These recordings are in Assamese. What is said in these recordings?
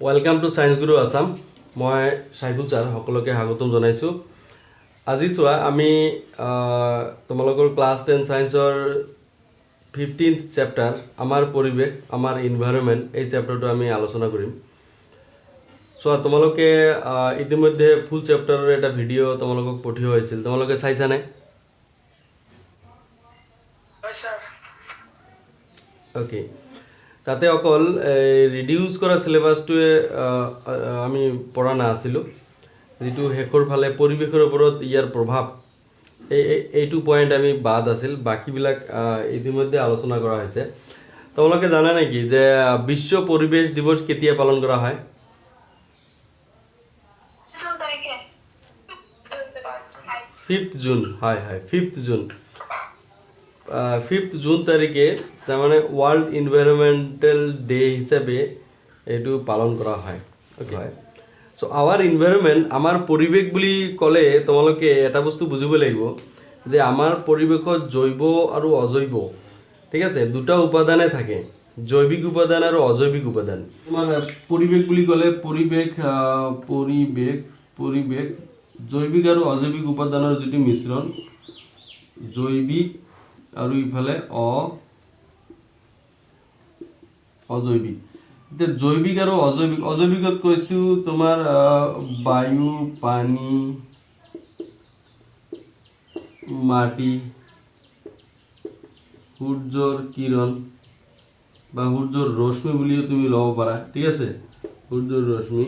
वेलकाम टू साइंस गुरु आसाम। मैं साइकुल चार सकलोके स्वागतम जनाइছোঁ। আজি চোৱা আমি তোমালোকৰ ক্লাছ 10 সায়েন্সৰ 15th চেপ্টাৰ আমাৰ পৰিৱেশ আমাৰ এনভায়ৰনমেন্ট এই চেপ্টাৰটো আমি আলোচনা কৰিম। চোৱা তোমালোকে ইতিমধ্যে ফুল চেপ্টাৰৰ এটা ভিডিঅ' তোমালোকক পঠিওৱা হৈছিল, তোমালোকে চাইছা নে? হয় স্যাৰ। ওকে, তাতে অকল ৰিডিউচ কৰা সিলেবাছটোৱে আমি পঢ়া নাছিলোঁ, যিটো শেষৰ ফালে পৰিৱেশৰ ওপৰত ইয়াৰ প্ৰভাৱ এইটো পইণ্ট আমি বাদ আছিল, বাকীবিলাক ইতিমধ্যে আলোচনা কৰা হৈছে। তোমালোকে জানা নেকি যে বিশ্ব পৰিৱেশ দিৱস কেতিয়া পালন কৰা হয়? 5th June. হয় হয়, 5th জুন। 5th জুন তাৰিখে তাৰমানে ৱৰ্ল্ড এনভাইৰনমেণ্টেল ডে হিচাপে এইটো পালন কৰা হয়। অ'কে হয়। চ' আৱাৰ এনভাইৰনমেণ্ট, আমাৰ পৰিৱেশ বুলি ক'লে তোমালোকে এটা বস্তু বুজিব লাগিব যে আমাৰ পৰিৱেশত জৈৱ আৰু অজৈৱ, ঠিক আছে, দুটা উপাদানে থাকে, জৈৱিক উপাদান আৰু অজৈৱিক উপাদান। তোমাৰ পৰিৱেশ বুলি ক'লে পৰিৱেশ জৈৱিক আৰু অজৈৱিক উপাদানৰ যিটো মিশ্ৰণ, জৈৱিক আৰু ইফালে অজৈৱিক। এতিয়া জৈৱিক আৰু অজৈৱিকত কৈছোঁ তোমাৰ বায়ু, পানী, মাটি, সূৰ্যৰ কিৰণ বা সূৰ্যৰ ৰশ্মি বুলিও তুমি ল'ব পাৰা, ঠিক আছে, সূৰ্যৰ ৰশ্মি,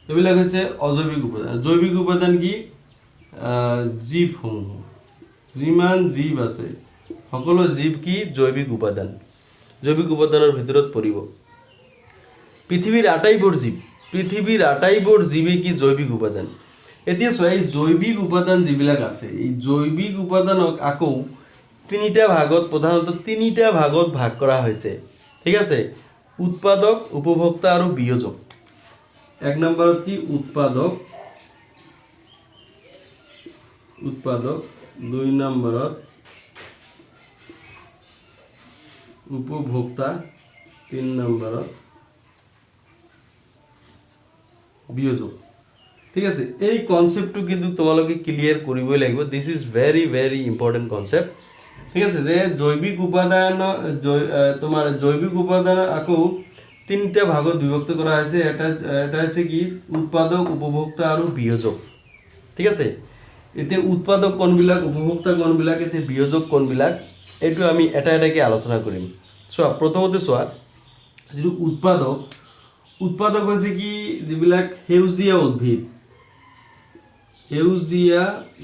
এইবিলাক হৈছে অজৈৱিক উপাদান। জৈৱিক উপাদান কি? জীৱসমূহ, যিমান জীৱ আছে সকলো জীৱ কি জৈৱিক উপাদান, জৈৱিক উপাদানৰ ভিতৰত পৰিব। পৃথিৱীৰ আটাইবোৰ জীৱে কি জৈৱিক উপাদান। এতিয়া চোৱা, এই জৈৱিক উপাদান যিবিলাক আছে, এই জৈৱিক উপাদানক আকৌ প্ৰধানতঃ তিনিটা ভাগত ভাগ কৰা হৈছে, ঠিক আছে। উৎপাদক, উপভোক্তা আৰু বিয়োজক। এক নম্বৰত কি উৎপাদক, 2 নম্বৰত উপভোক্তা, 3 নম্বৰত বিয়োজক, ঠিক আছে। এই কনসেপ্টটো কিন্তু তোমালোকে ক্লিয়াৰ কৰিবই লাগিব। This is very very important concept, ঠিক আছে। যে জৈৱিক উপাদান আকৌ তিনিটা ভাগত বিভক্ত কৰা হৈছে। এটা হৈছে কি উৎপাদক, উপভোক্তা আৰু বিয়োজক, ঠিক আছে। এতিয়া উৎপাদক কোনবিলাক, উপভোক্তা কোনবিলাক, এতিয়া বিয়োজক কোনবিলাক, এইটো আমি এটা এটাকে আলোচনা কৰিম। চোৱা, প্ৰথমতে চোৱা, যিটো উৎপাদক হৈছে কি যিবিলাক সেউজীয়া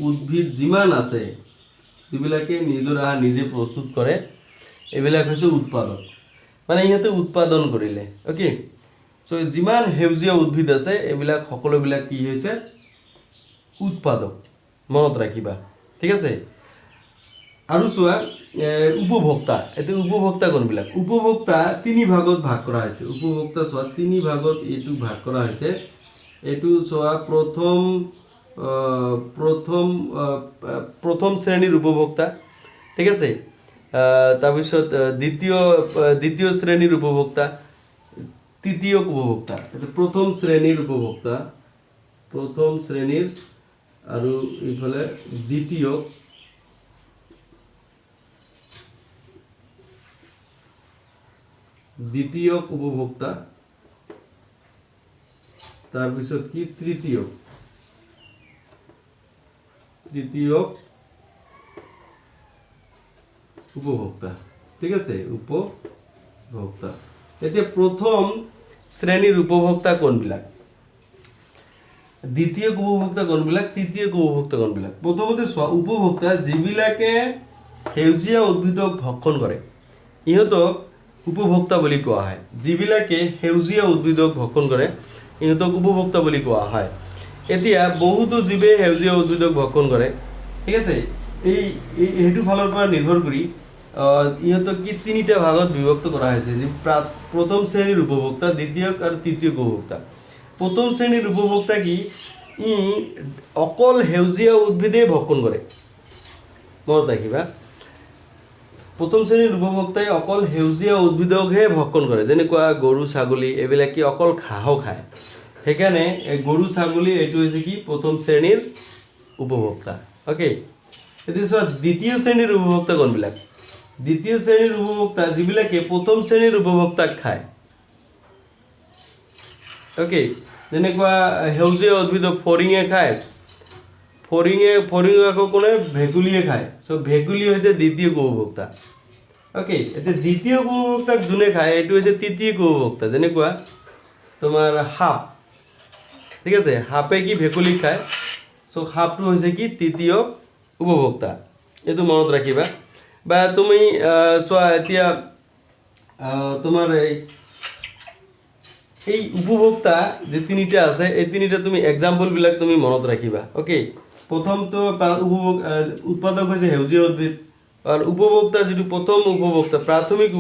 উদ্ভিদ যিমান আছে, যিবিলাকে নিজৰ আহাৰ নিজে প্ৰস্তুত কৰে, এইবিলাক হৈছে উৎপাদক, মানে ইহঁতে উৎপাদন কৰিলে। অ'কে, চ' যিমান সেউজীয়া উদ্ভিদ আছে এইবিলাক সকলোবিলাক কি হৈছে উৎপাদক, মনত ৰাখিবা, ঠিক আছে। আৰু চোৱা উপভোক্তা। এতিয়া উপভোক্তা কোনবিলাক? উপভোক্তা তিনি ভাগত ভাগ কৰা হৈছে। উপভোক্তা চোৱা তিনি ভাগত এইটো ভাগ কৰা হৈছে। এইটো চোৱা প্ৰথম শ্ৰেণীৰ উপভোক্তা, ঠিক আছে। তাৰপিছত দ্বিতীয় শ্ৰেণীৰ উপভোক্তা, তৃতীয় উপভোক্তা। এইটো প্ৰথম শ্ৰেণীৰ আৰু এইফালে দ্বিতীয় উপভোক্তা, তাৰপিছত কি তৃতীয় উপভোক্তা, ঠিক আছে, উপভোক্তা। এতিয়া প্ৰথম শ্ৰেণীৰ উপভোক্তা কোনবিলাক, দ্বিতীয় উপভোক্তা কোনবিলাক, তৃতীয় উপভোক্তা কোনবিলাক? প্ৰথমতে চোৱা, উপভোক্তা যিবিলাকে সেউজীয়া উদ্ভিদক ভক্ষণ কৰে ইহঁতক উপভোক্তা বুলি কোৱা হয়। যিবিলাকে সেউজীয়া উদ্ভিদক ভক্ষণ কৰে ইহঁতক উপভোক্তা বুলি কোৱা হয়। এতিয়া বহুতো জীৱে সেউজীয়া উদ্ভিদক ভক্ষণ কৰে, ঠিক আছে। সেইটো ফালৰ পৰা নিৰ্ভৰ কৰি ইহঁতক কি তিনিটা ভাগত বিভক্ত কৰা হৈছে, যে প্ৰথম শ্ৰেণীৰ উপভোক্তা, দ্বিতীয় আৰু তৃতীয় উপভোক্তা। প্ৰথম শ্ৰেণীৰ উপভোক্তা কি অকল সেউজীয়া উদ্ভিদেই ভক্ষণ কৰে, মনত ৰাখিবা। প্ৰথম শ্ৰেণীৰ উপভোক্তাই অকল সেউজীয়া উদ্ভিদকহে ভক্ষণ কৰে, যেনেকুৱা গৰু ছাগলী এইবিলাক কি অকল ঘাঁহ খায়। সেইকাৰণে গৰু ছাগলী এইটো হৈছে কি প্ৰথম শ্ৰেণীৰ উপভোক্তা। অ'কে, এতিয়া চোৱা দ্বিতীয় শ্ৰেণীৰ উপভোক্তা কোনবিলাক? দ্বিতীয় শ্ৰেণীৰ উপভোক্তা যিবিলাকে প্ৰথম শ্ৰেণীৰ উপভোক্তাক খায়। অ'কে, যেনেকুৱা সেউজীয়া উদ্ভিদক ফৰিঙে খায়, ফৰিং আকৌ কোনে? ভেকুলীয়ে খায়। চ' ভেকুলী হৈছে দ্বিতীয় উপভোক্তা। অ'কে, এতিয়া দ্বিতীয় উপভোক্তাক যোনে খায় এইটো হৈছে তৃতীয় উপভোক্তা, যেনেকুৱা তোমাৰ সাপ। ঠিক আছে, সাপে কি ভেকুলীক খায়। চ' সাপটো হৈছে কি তৃতীয় উপভোক্তা, এইটো মনত ৰাখিবা। বা তুমি চোৱা এতিয়া তোমাৰ এই উপভোক্তা যে তিনিটা আছে, এই তিনিটা তুমি এক্সাম্পলবিলাক তুমি মনত ৰাখিবা। অ'কে, প্ৰথমটো উৎপাদক হৈছে সেউজীয়া উদ্ভিদ, আৰু উপভোক্তা যিটো প্ৰথম উপভোক্তা প্ৰাথমিক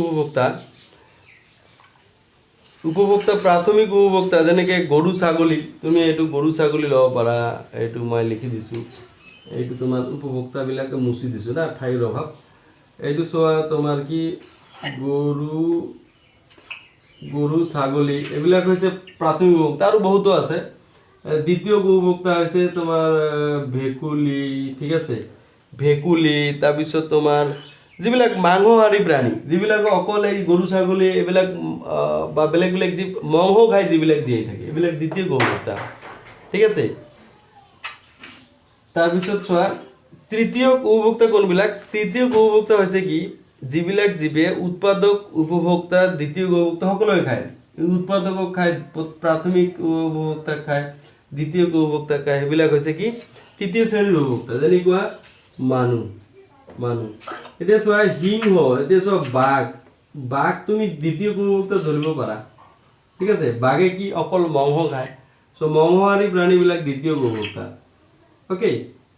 উপভোক্তা যেনেকৈ গৰু ছাগলী, তুমি এইটো গৰু ছাগলী ল'ব পাৰা। এইটো মই লিখি দিছোঁ, এইটো তোমাৰ উপভোক্তাবিলাকে মুচি দিছোঁ না, ঠাইৰ অভাৱ। এইটো চোৱা তোমাৰ কি গৰু ছাগলী এইবিলাক হৈছে প্ৰাথমিক উপভোক্তা, আৰু বহুতো আছে। দ্বিতীয় উপভোক্তা হৈছে তোমাৰ ভেকুলী। ঠিক আছে, ভেকুলী, তাৰপিছত তোমাৰ যিবিলাক মাংসহাৰী প্ৰাণী, যিবিলাক অকল এই গৰু ছাগলী এইবিলাক বা বেলেগ বেলেগ যি মাংস খাই যিবিলাক জীয়াই থাকে, এইবিলাক দ্বিতীয় উপভোক্তা। ঠিক আছে, তাৰপিছত চোৱা তৃতীয় উপভোক্তা কোনবিলাক? তৃতীয় উপভোক্তা হৈছে কি যিবিলাক জীৱে উৎপাদক উপভোক্তা দ্বিতীয় উপভোক্তা সকলোৱে খায়। উৎপাদকক খায়, প্ৰাথমিক উপভোক্তাক খায়, দ্বিতীয় উপভোক্তা খায়, সেইবিলাক হৈছে কি তৃতীয় শ্ৰেণীৰ উপভোক্তা, যেনেকুৱা মানুহ। এতিয়া চোৱা সিংহ, এতিয়া চোৱা বাঘ তুমি দ্বিতীয় উপভোক্তা ধৰিব পাৰা। ঠিক আছে, বাঘে কি অকল মাংস খায়। চ' মাংসহাৰী প্ৰাণীবিলাক দ্বিতীয় উপভোক্তা। অ'কে,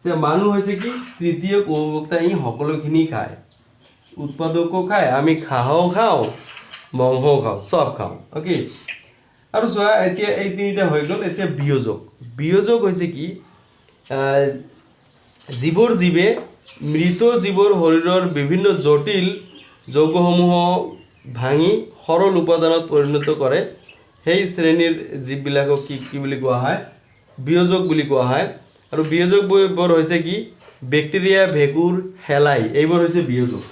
যে মানুহ হৈছে কি তৃতীয় উপভোক্তা, ই সকলোখিনি খায়, উৎপাদকো খায়, আমি ঘাঁহও খাওঁ, মাংসও খাওঁ, চব খাওঁ। অ'কে, আৰু চোৱা এতিয়া এই তিনিটা হৈ গ'ল। এতিয়া বিয়োজক হৈছে কি যিবোৰ জীৱে মৃত জীৱৰ শৰীৰৰ বিভিন্ন জটিল যৌগসমূহ ভাঙি সৰল উপাদানত পৰিণত কৰে, সেই শ্ৰেণীৰ জীৱবিলাকক কি বুলি কোৱা হয়? বিয়োজক বুলি কোৱা হয়। আৰু বিয়োজকবোৰ হৈছে কি বেক্টেৰিয়া, ভেঁকুৰ, শেলাই, এইবোৰ হৈছে বিয়োজক।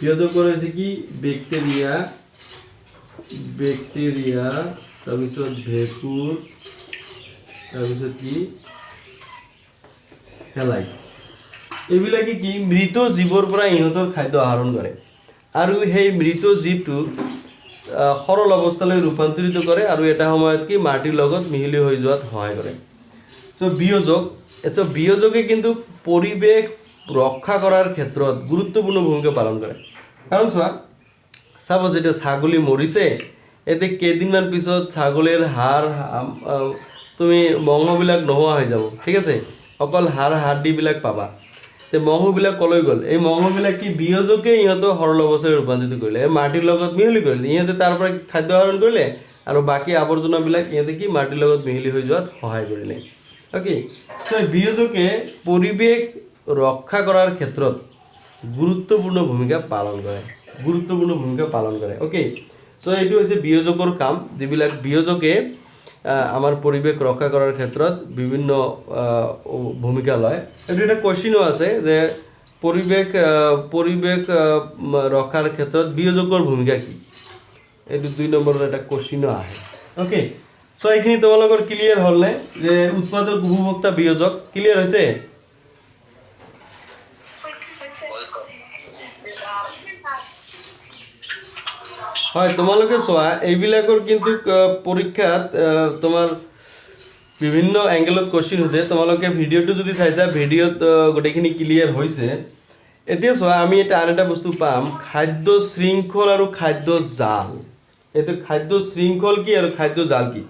বিয়োজকবোৰ হৈছে কি বেক্টেৰিয়া, তাৰপিছত ভেঁকুৰ, তাৰপিছত কি শেলাই। এইবিলাকে কি মৃত জীৱৰ পৰা ইহঁতৰ খাদ্য আহৰণ কৰে, আৰু সেই মৃত জীৱটোক সৰল অৱস্থালৈ ৰূপান্তৰিত কৰে, আৰু এটা সময়ত কি মাটিৰ লগত মিহলি হৈ যোৱাত সহায় কৰে। চ' বিয়োজকে কিন্তু পৰিৱেশ ৰক্ষা কৰাৰ ক্ষেত্ৰত গুৰুত্বপূৰ্ণ ভূমিকা পালন কৰে। কাৰণ চোৱা চাপ'জ এতিয়া ছাগলী মৰিছে, এতিয়া কেইদিনমান পিছত ছাগলীৰ হাড় তুমি মাংসবিলাক নোহোৱা হৈ যাব। ঠিক আছে, অকল হাড়দিবিলাক পাবা। তে মাংসবিলাক কলৈ গ'ল? এই মাংসবিলাক কি বিয়োজকে ইহঁতক সৰল অৱস্থালৈ ৰূপান্তৰিত কৰিলে, মাটিৰ লগত মিহলি কৰিলে, ইহঁতে তাৰ পৰা খাদ্য আহৰণ কৰিলে, আৰু বাকী আৱৰ্জনাবিলাক ইহঁতে কি মাটিৰ লগত মিহলি হৈ যোৱাত সহায় কৰিলে। অ'কে, চ' বিয়োজকে পৰিৱেশ ৰক্ষা কৰাৰ ক্ষেত্ৰত গুৰুত্বপূৰ্ণ ভূমিকা পালন কৰে। অ'কে, চ' এইটো হৈছে বিয়োজকৰ কাম, যিবিলাক বিয়োজকে আমাৰ পৰিৱেশ ৰক্ষা কৰাৰ ক্ষেত্ৰত বিভিন্ন ভূমিকা লয়। এইটো এটা কুৱেশ্যনো আছে যে পৰিৱেশ ৰক্ষাৰ ক্ষেত্ৰত বিয়োজকৰ ভূমিকা কি? এইটো 2 নম্বৰৰ এটা কুৱেশ্যনো আহে। অ'কে, চ' এইখিনি তোমালোকৰ ক্লিয়াৰ হ'লনে যে উৎপাদক, উপভোক্তা, বিয়োজক ক্লিয়াৰ হৈছে? হয়, তোমালোকে চোৱা এইবিলাকৰ কিন্তু পৰীক্ষাত তোমাৰ বিভিন্ন এংগেলত কুৱেশ্যন সোধে। তোমালোকে ভিডিঅ'টো যদি চাইছা, ভিডিঅ'ত গোটেইখিনি ক্লিয়াৰ হৈছে। এতিয়া চোৱা আমি আন এটা বস্তু পাম, খাদ্য শৃংখল আৰু খাদ্য জাল। এইটো খাদ্য শৃংখল কি আৰু খাদ্য জাল কি?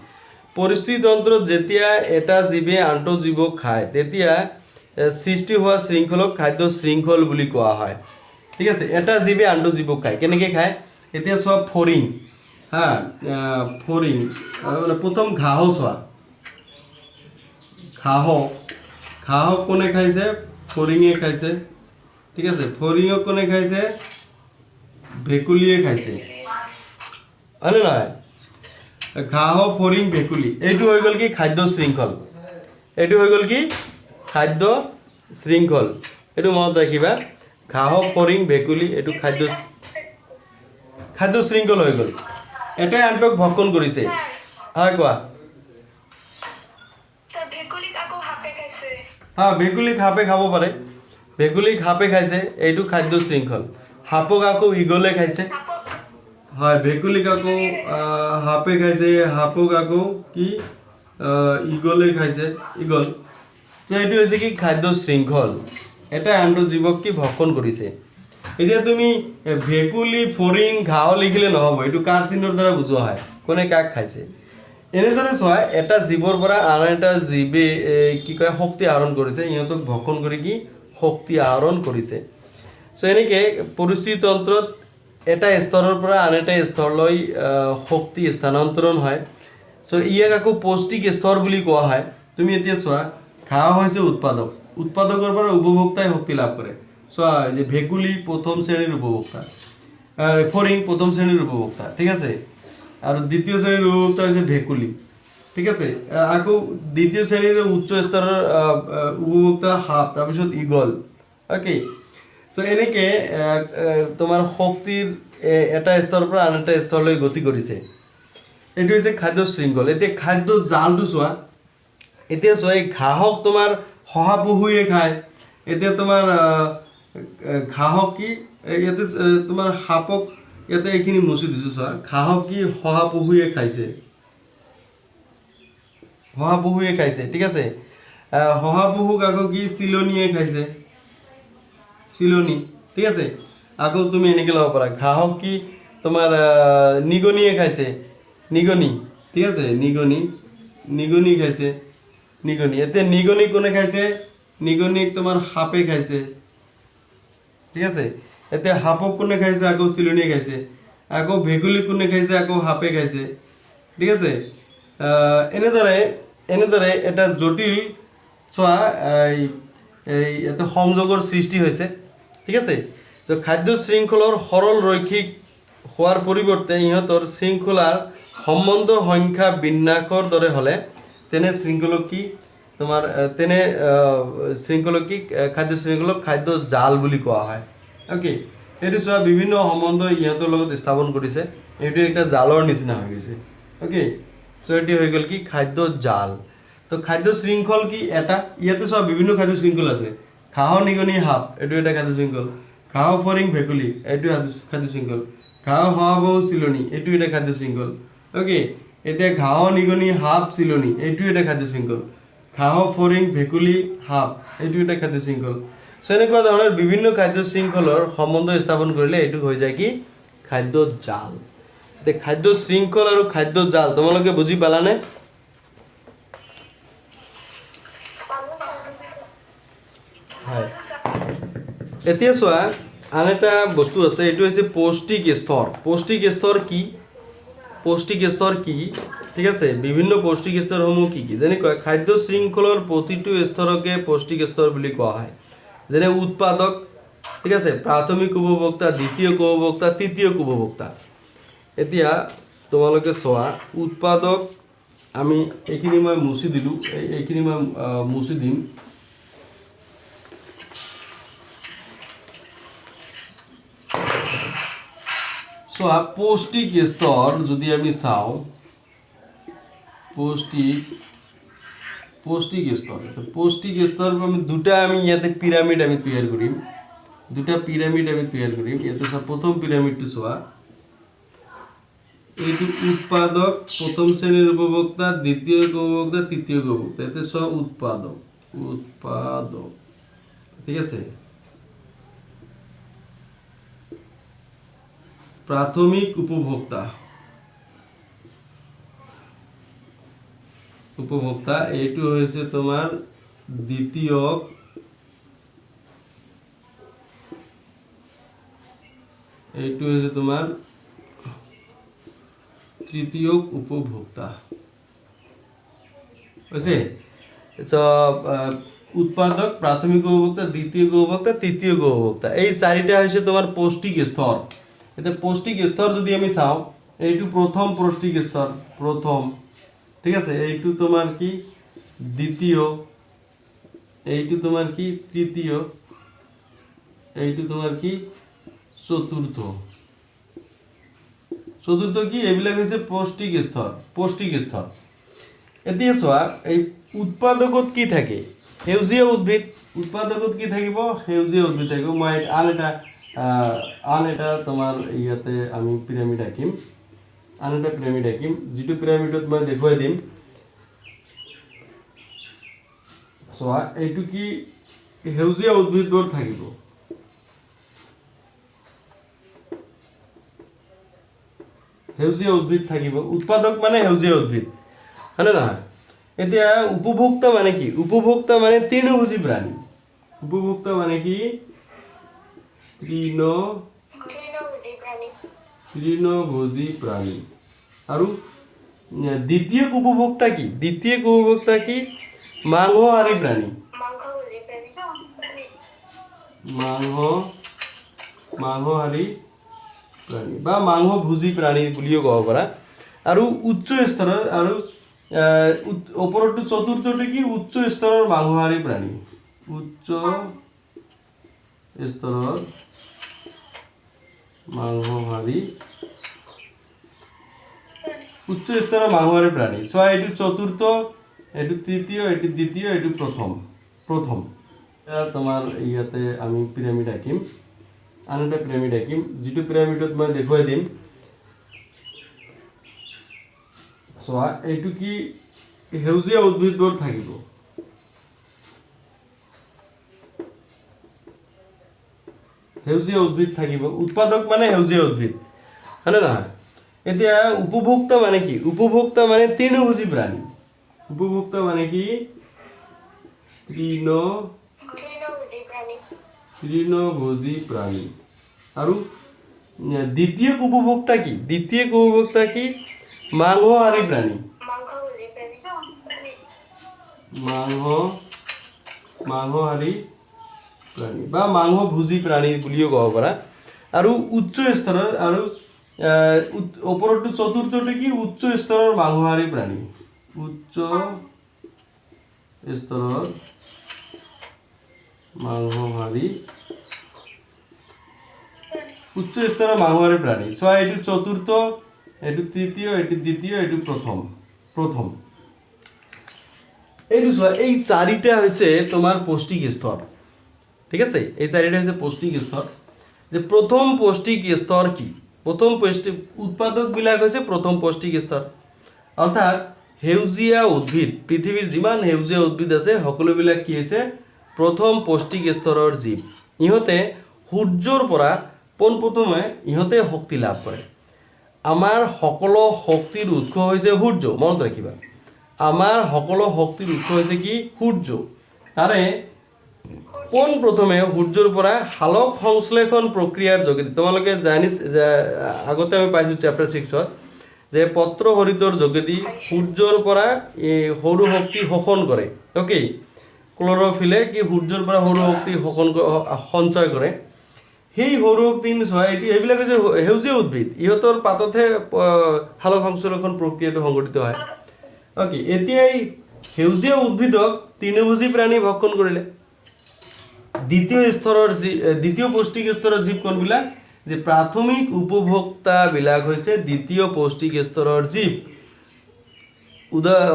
পৰিস্থিতিতন্ত্ৰত যেতিয়া এটা জীৱে আনটো জীৱক খায়, তেতিয়া সৃষ্টি হোৱা শৃংখলক খাদ্য শৃংখল বুলি কোৱা হয়। ঠিক আছে, এটা জীৱে আনটো জীৱক খায়, কেনেকৈ খায়? এতিয়া চোৱা ফৰিং, মানে প্ৰথম ঘাঁহ চোৱা, ঘাঁহক কোনে খাইছে? ফৰিঙে খাইছে। ঠিক আছে, ফৰিঙক কোনে খাইছে? ভেকুলীয়ে খাইছে হয়নে নহয় ঘাঁহ ফৰিং ভেকুলী এইটো হৈ গ'ল কি খাদ্য শৃংখল এইটো হৈ গ'ল কি খাদ্য শৃংখল এইটো মনত ৰাখিবা ঘাঁহ ফৰিং ভেকুলী এইটো খাদ্য শৃংখল হৈ গ'ল এটাই আনটোক ভক্ষণ কৰিছে হয় কোৱা ভেকুলী সাপে খাব পাৰে ভেকুলী সাপে খাইছে এইটো খাদ্য শৃংখল সাপক আকৌ ইগলে খাইছে হয় ভেকুলীক আকৌ সাপে খাইছে সাপক আকৌ কি ইগলে খাইছে ইগল যে এইটো হৈছে কি খাদ্য শৃংখল এটা আনটো জীৱক কি ভক্ষণ কৰিছে এতিয়া তুমি ভেকুলী ফৰিং ঘাঁহ লিখিলে নহ'ব এইটো কাৰ চিহ্নৰ দ্বাৰা বুজোৱা হয় কোনে কাক খাইছে এনেদৰে চোৱা এটা জীৱৰ পৰা আন এটা জীৱে কি কয় শক্তি আহৰণ কৰিছে ইহঁতক ভক্ষণ কৰি কি শক্তি আহৰণ কৰিছে চ' এনেকৈ পৰিস্থিতিতন্ত্ৰত এটা স্তৰৰ পৰা আন এটা স্তৰলৈ শক্তি স্থানান্তৰণ হয় চ' ইয়াক আকৌ পৌষ্টিক স্তৰ বুলি কোৱা হয় তুমি এতিয়া চোৱা ঘাঁহ হৈছে উৎপাদকৰ পৰা উপভোক্তাই শক্তি লাভ কৰে চোৱা যে ভেকুলী প্ৰথম শ্ৰেণীৰ উপভোক্তা ফৰিং প্ৰথম শ্ৰেণীৰ উপভোক্তা ঠিক আছে আৰু দ্বিতীয় শ্ৰেণীৰ উপভোক্তা হৈছে ভেকুলী ঠিক আছে আকৌ দ্বিতীয় শ্ৰেণীৰ উচ্চ স্তৰৰ উপভোক্তা সাপ তাৰপিছত ইগল অ'কে চ' এনেকৈ তোমাৰ শক্তিৰ এটা স্তৰৰ পৰা আন এটা স্তৰলৈ গতি কৰিছে এইটো হৈছে খাদ্য শৃংখল এতিয়া খাদ্য জালটো চোৱা এতিয়া চোৱা এই ঘাঁহক তোমাৰ শহাপহুৱে খায় এতিয়া তোমাৰ ঘাঁহক কি ইয়াতে তোমাৰ সাপক ইয়াতে এইখিনি মুচি দিছোঁ চোৱা ঘাঁহক কি শহাপহুৱে খাইছে ঠিক আছে শহাপহুক আকৌ কি চিলনীয়ে খাইছে চিলনী ঠিক আছে আকৌ তুমি এনেকৈ ল'ব পাৰা ঘাঁহক কি তোমাৰ নিগনিয়ে খাইছে নিগনি ঠিক আছে নিগনি খাইছে নিগনি এতিয়া নিগনি কোনে খাইছে নিগনিক তোমাৰ সাপে খাইছে ঠিক আছে এতিয়া সাপক কোনে খাইছে আকৌ চিলনীয়ে খাইছে আকৌ ভেকুলী কোনে খাইছে আকৌ সাপে খাইছে ঠিক আছে এনেদৰে এটা জটিল চোৱা এই এটা সংযোগৰ সৃষ্টি হৈছে ঠিক আছে তো খাদ্য শৃংখলৰ সৰল ৰৈখিক হোৱাৰ পৰিৱৰ্তে ইহঁতৰ শৃংখলাৰ সম্বন্ধ সংখ্যা বিন্যাসৰ দৰে হ'লে তেনে শৃংখলক কি তোমাৰ তেনে শৃংখলক কি খাদ্য শৃংখলক খাদ্য জাল বুলি কোৱা হয় অ'কে এইটো চোৱা বিভিন্ন সম্বন্ধ ইহঁতৰ লগত স্থাপন কৰিছে এইটো একটা জালৰ নিচিনা হৈ গৈছে অ'কে চ' এইটো হৈ গ'ল কি খাদ্য জাল তো খাদ্য শৃংখল কি এটা ইয়াতে চোৱা বিভিন্ন খাদ্য শৃংখল আছে ঘাঁহ নিগনি সাপ এইটো এটা খাদ্য শৃংখল ঘাঁহ ফৰিং ভেকুলী এইটো খাদ্য শৃংখল ঘাঁহ শহাপহু চিলনী এইটো এটা খাদ্য শৃংখল অ'কে এতিয়া ঘাঁহ নিগনি সাপ চিলনী এইটো এটা খাদ্য শৃংখল ঘাঁহ ফৰিং ভেকুলী সাপ এইটো এটা খাদ্য শৃংখল চ' এনেকুৱা ধৰণৰ বিভিন্ন খাদ্য শৃংখলৰ সম্বন্ধ স্থাপন কৰিলে এইটো হৈ যায় কি খাদ্য জাল এতিয়া খাদ্য শৃংখল আৰু খাদ্য জাল তোমালোকে বুজি পালানে হয় এতিয়া চোৱা আন এটা বস্তু আছে এইটো হৈছে পৌষ্টিক স্তৰ কি ঠিক আছে বিভিন্ন পৌষ্টিক স্তৰসমূহ কি যেনেকৈ খাদ্য শৃংখলৰ প্ৰতিটো স্তৰকে পৌষ্টিক স্তৰ বুলি কোৱা হয় যেনে উৎপাদক ঠিক আছে প্ৰাথমিক উপভোক্তা দ্বিতীয় উপভোক্তা তৃতীয় উপভোক্তা এতিয়া তোমালোকে চোৱা উৎপাদক আমি এইখিনি মই মুছি দিলোঁ এইখিনি মই মুছি দিম চোৱা পৌষ্টিক স্তৰ যদি আমি চাওঁ পৌষ্টিক স্তৰ আমি দুটা আমি ইয়াতে পিৰামিড আমি তৈয়াৰ কৰিম ইয়াতে চোৱা প্ৰথম পিৰামিডটো চোৱা এইটো উৎপাদক প্ৰথম শ্ৰেণীৰ উপভোক্তা দ্বিতীয় উপভোক্তা তৃতীয় উপভোক্তা ইয়াতে চোৱা উৎপাদক ঠিক আছে प्राथमिक उपभोक्ता এইটো হৈছে তোমাৰ দ্বিতীয় এইটো হৈছে তোমাৰ তৃতীয় উপভোক্তা হৈছে উৎপাদক প্ৰাথমিক উপভোক্তা দ্বিতীয় উপভোক্তা তৃতীয় উপভোক্তা এই চাৰিটা হৈছে তোমাৰ পৌষ্টিক স্তৰ এতিয়া পৌষ্টিক স্তৰ যদি আমি চাওঁ এইটো প্ৰথম পৌষ্টিক স্তৰ প্ৰথম ঠিক আছে এইটো তোমাৰ কি দ্বিতীয় এইটো তোমাৰ কি তৃতীয় এইটো তোমাৰ কি চতুৰ্থ চতুৰ্থ কি এইবিলাক হৈছে পৌষ্টিক স্তৰ এতিয়া চোৱা এই উৎপাদকত কি থাকে সেউজীয়া উদ্ভিদ উৎপাদকত কি থাকিব সেউজীয়া উদ্ভিদ থাকিব মই আন এটা তোমাৰ ইয়াতে আমি পিৰামিড আঁকিম যিটো পিৰামিডত মই দেখুৱাই দিম চোৱা এইটো কি সেউজীয়া উদ্ভিদবোৰ থাকিব সেউজীয়া উদ্ভিদ থাকিব উৎপাদক মানে সেউজীয়া উদ্ভিদ হয়নে নহয় এতিয়া উপভোক্তা মানে কি উপভোক্তা মানে তৃণভোজী প্ৰাণী উপভোক্তা মানে কি তৃণভোজী প্ৰাণী আৰু দ্বিতীয় উপভোক্তা কি মাংসহাৰী প্ৰাণী মাংসহাৰী প্ৰাণী বা মাংসভোজী প্ৰাণী বুলিও ক'ব পাৰা আৰু উচ্চ স্তৰৰ আৰু ওপৰটো চতুৰ্থটো কি উচ্চ স্তৰৰ মাংসহাৰী প্ৰাণী উচ্চ স্তৰৰ মাংসহাৰী প্ৰাণী চোৱা এইটো চতুৰ্থ এইটো তৃতীয় এইটো দ্বিতীয় এইটো প্ৰথম তোমাৰ ইয়াতে আমি পিৰামিড আঁকিম আন এটা পিৰামিড আঁকিম যিটো পিৰামিডত মই দেখুৱাই দিম চোৱা এইটো কি সেউজীয়া উদ্ভিদবোৰ থাকিব সেউজীয়া উদ্ভিদ থাকিব উৎপাদক মানে সেউজীয়া উদ্ভিদ হয়নে নহয় এতিয়া উপভোক্তা মানে কি উপভোক্তা মানে তৃণভোজী প্ৰাণী উপভোক্তা মানে কি তৃণভোজী প্ৰাণী আৰু দ্বিতীয় উপভোক্তা কি মাংসহাৰী প্ৰাণী মাংসহাৰী প্ৰাণী বা মাংসভোজী প্ৰাণী বুলিও ক'ব পাৰা আৰু উচ্চ স্তৰৰ আৰু ওপৰটো চতুৰ্থটো কি উচ্চ স্তৰৰ মাংসহাৰী প্ৰাণী উচ্চ স্তৰৰ মাংসহাৰী প্ৰাণী চোৱা এইটো চতুৰ্থ এইটো তৃতীয় এইটো দ্বিতীয় এইটো প্ৰথম এইটো চোৱা এই চাৰিটা হৈছে তোমাৰ পৌষ্টিক স্তৰ ঠিক আছে এই চাৰিটা হৈছে পৌষ্টিক স্তৰ যে প্ৰথম পৌষ্টিক স্তৰ কি প্ৰথম উৎপাদকবিলাক হৈছে প্ৰথম পৌষ্টিক স্তৰ অৰ্থাৎ সেউজীয়া উদ্ভিদ পৃথিৱীৰ যিমান সেউজীয়া উদ্ভিদ আছে সকলোবিলাক কি হৈছে প্ৰথম পৌষ্টিক স্তৰৰ জীৱ ইহঁতে সূৰ্যৰ পৰা পোনপ্ৰথমে ইহঁতে শক্তি লাভ কৰে আমাৰ সকলো শক্তিৰ উৎস হৈছে সূৰ্য মনত ৰাখিবা আমাৰ সকলো শক্তিৰ উৎস হৈছে কি সূৰ্য তাৰে পোনপ্ৰথমে সূৰ্যৰ পৰা সালোক সংশ্লেষণ প্ৰক্ৰিয়াৰ যোগেদি তোমালোকে আগতে আমি পাইছোঁ চেপ্টাৰ 6ত যে পত্ৰ হৰিতৰ যোগেদি সূৰ্যৰ পৰা সৌৰ শক্তি শোষণ কৰে অ'কে ক্লৰ'ফিলে কি সূৰ্যৰ পৰা সৌৰ শক্তি সঞ্চয় কৰে সেই সৌৰ শক্তি এইবিলাক হৈছে সেউজীয়া উদ্ভিদ ইহঁতৰ পাততহে সালোক সংশ্লেষণ প্ৰক্ৰিয়াটো সংঘটিত হয় অ'কে এতিয়া এই সেউজীয়া উদ্ভিদক তৃণভোজী প্ৰাণী ভক্ষণ কৰিলে দ্বিতীয় পৌষ্টিক স্তৰৰ জীৱ কোনবিলাক যে প্ৰাথমিক উপভোক্তাবিলাক হৈছে দ্বিতীয় পৌষ্টিক স্তৰৰ জীৱ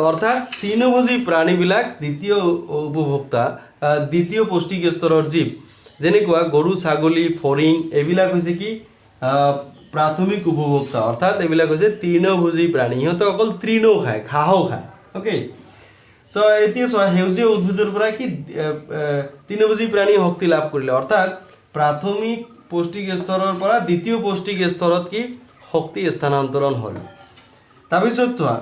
অৰ্থাৎ তৃণভোজী প্ৰাণীবিলাক দ্বিতীয় পৌষ্টিক স্তৰৰ জীৱ যেনেকুৱা গৰু ছাগলী ফৰিং এইবিলাক হৈছে কি প্ৰাথমিক উপভোক্তা অৰ্থাৎ এইবিলাক হৈছে তৃণভোজী প্ৰাণী ইহঁতে অকল তৃণও খায় ঘাঁহও খায় অ'কে চ' এতিয়া চোৱা সেউজীয়া উদ্ভিদৰ পৰা কি তৃণভোজী প্ৰাণী শক্তি লাভ কৰিলে অৰ্থাৎ প্ৰাথমিক পৌষ্টিক স্তৰৰ পৰা দ্বিতীয় পৌষ্টিক স্তৰত কি শক্তি স্থানান্তৰণ হ'ল তাৰপিছত চোৱা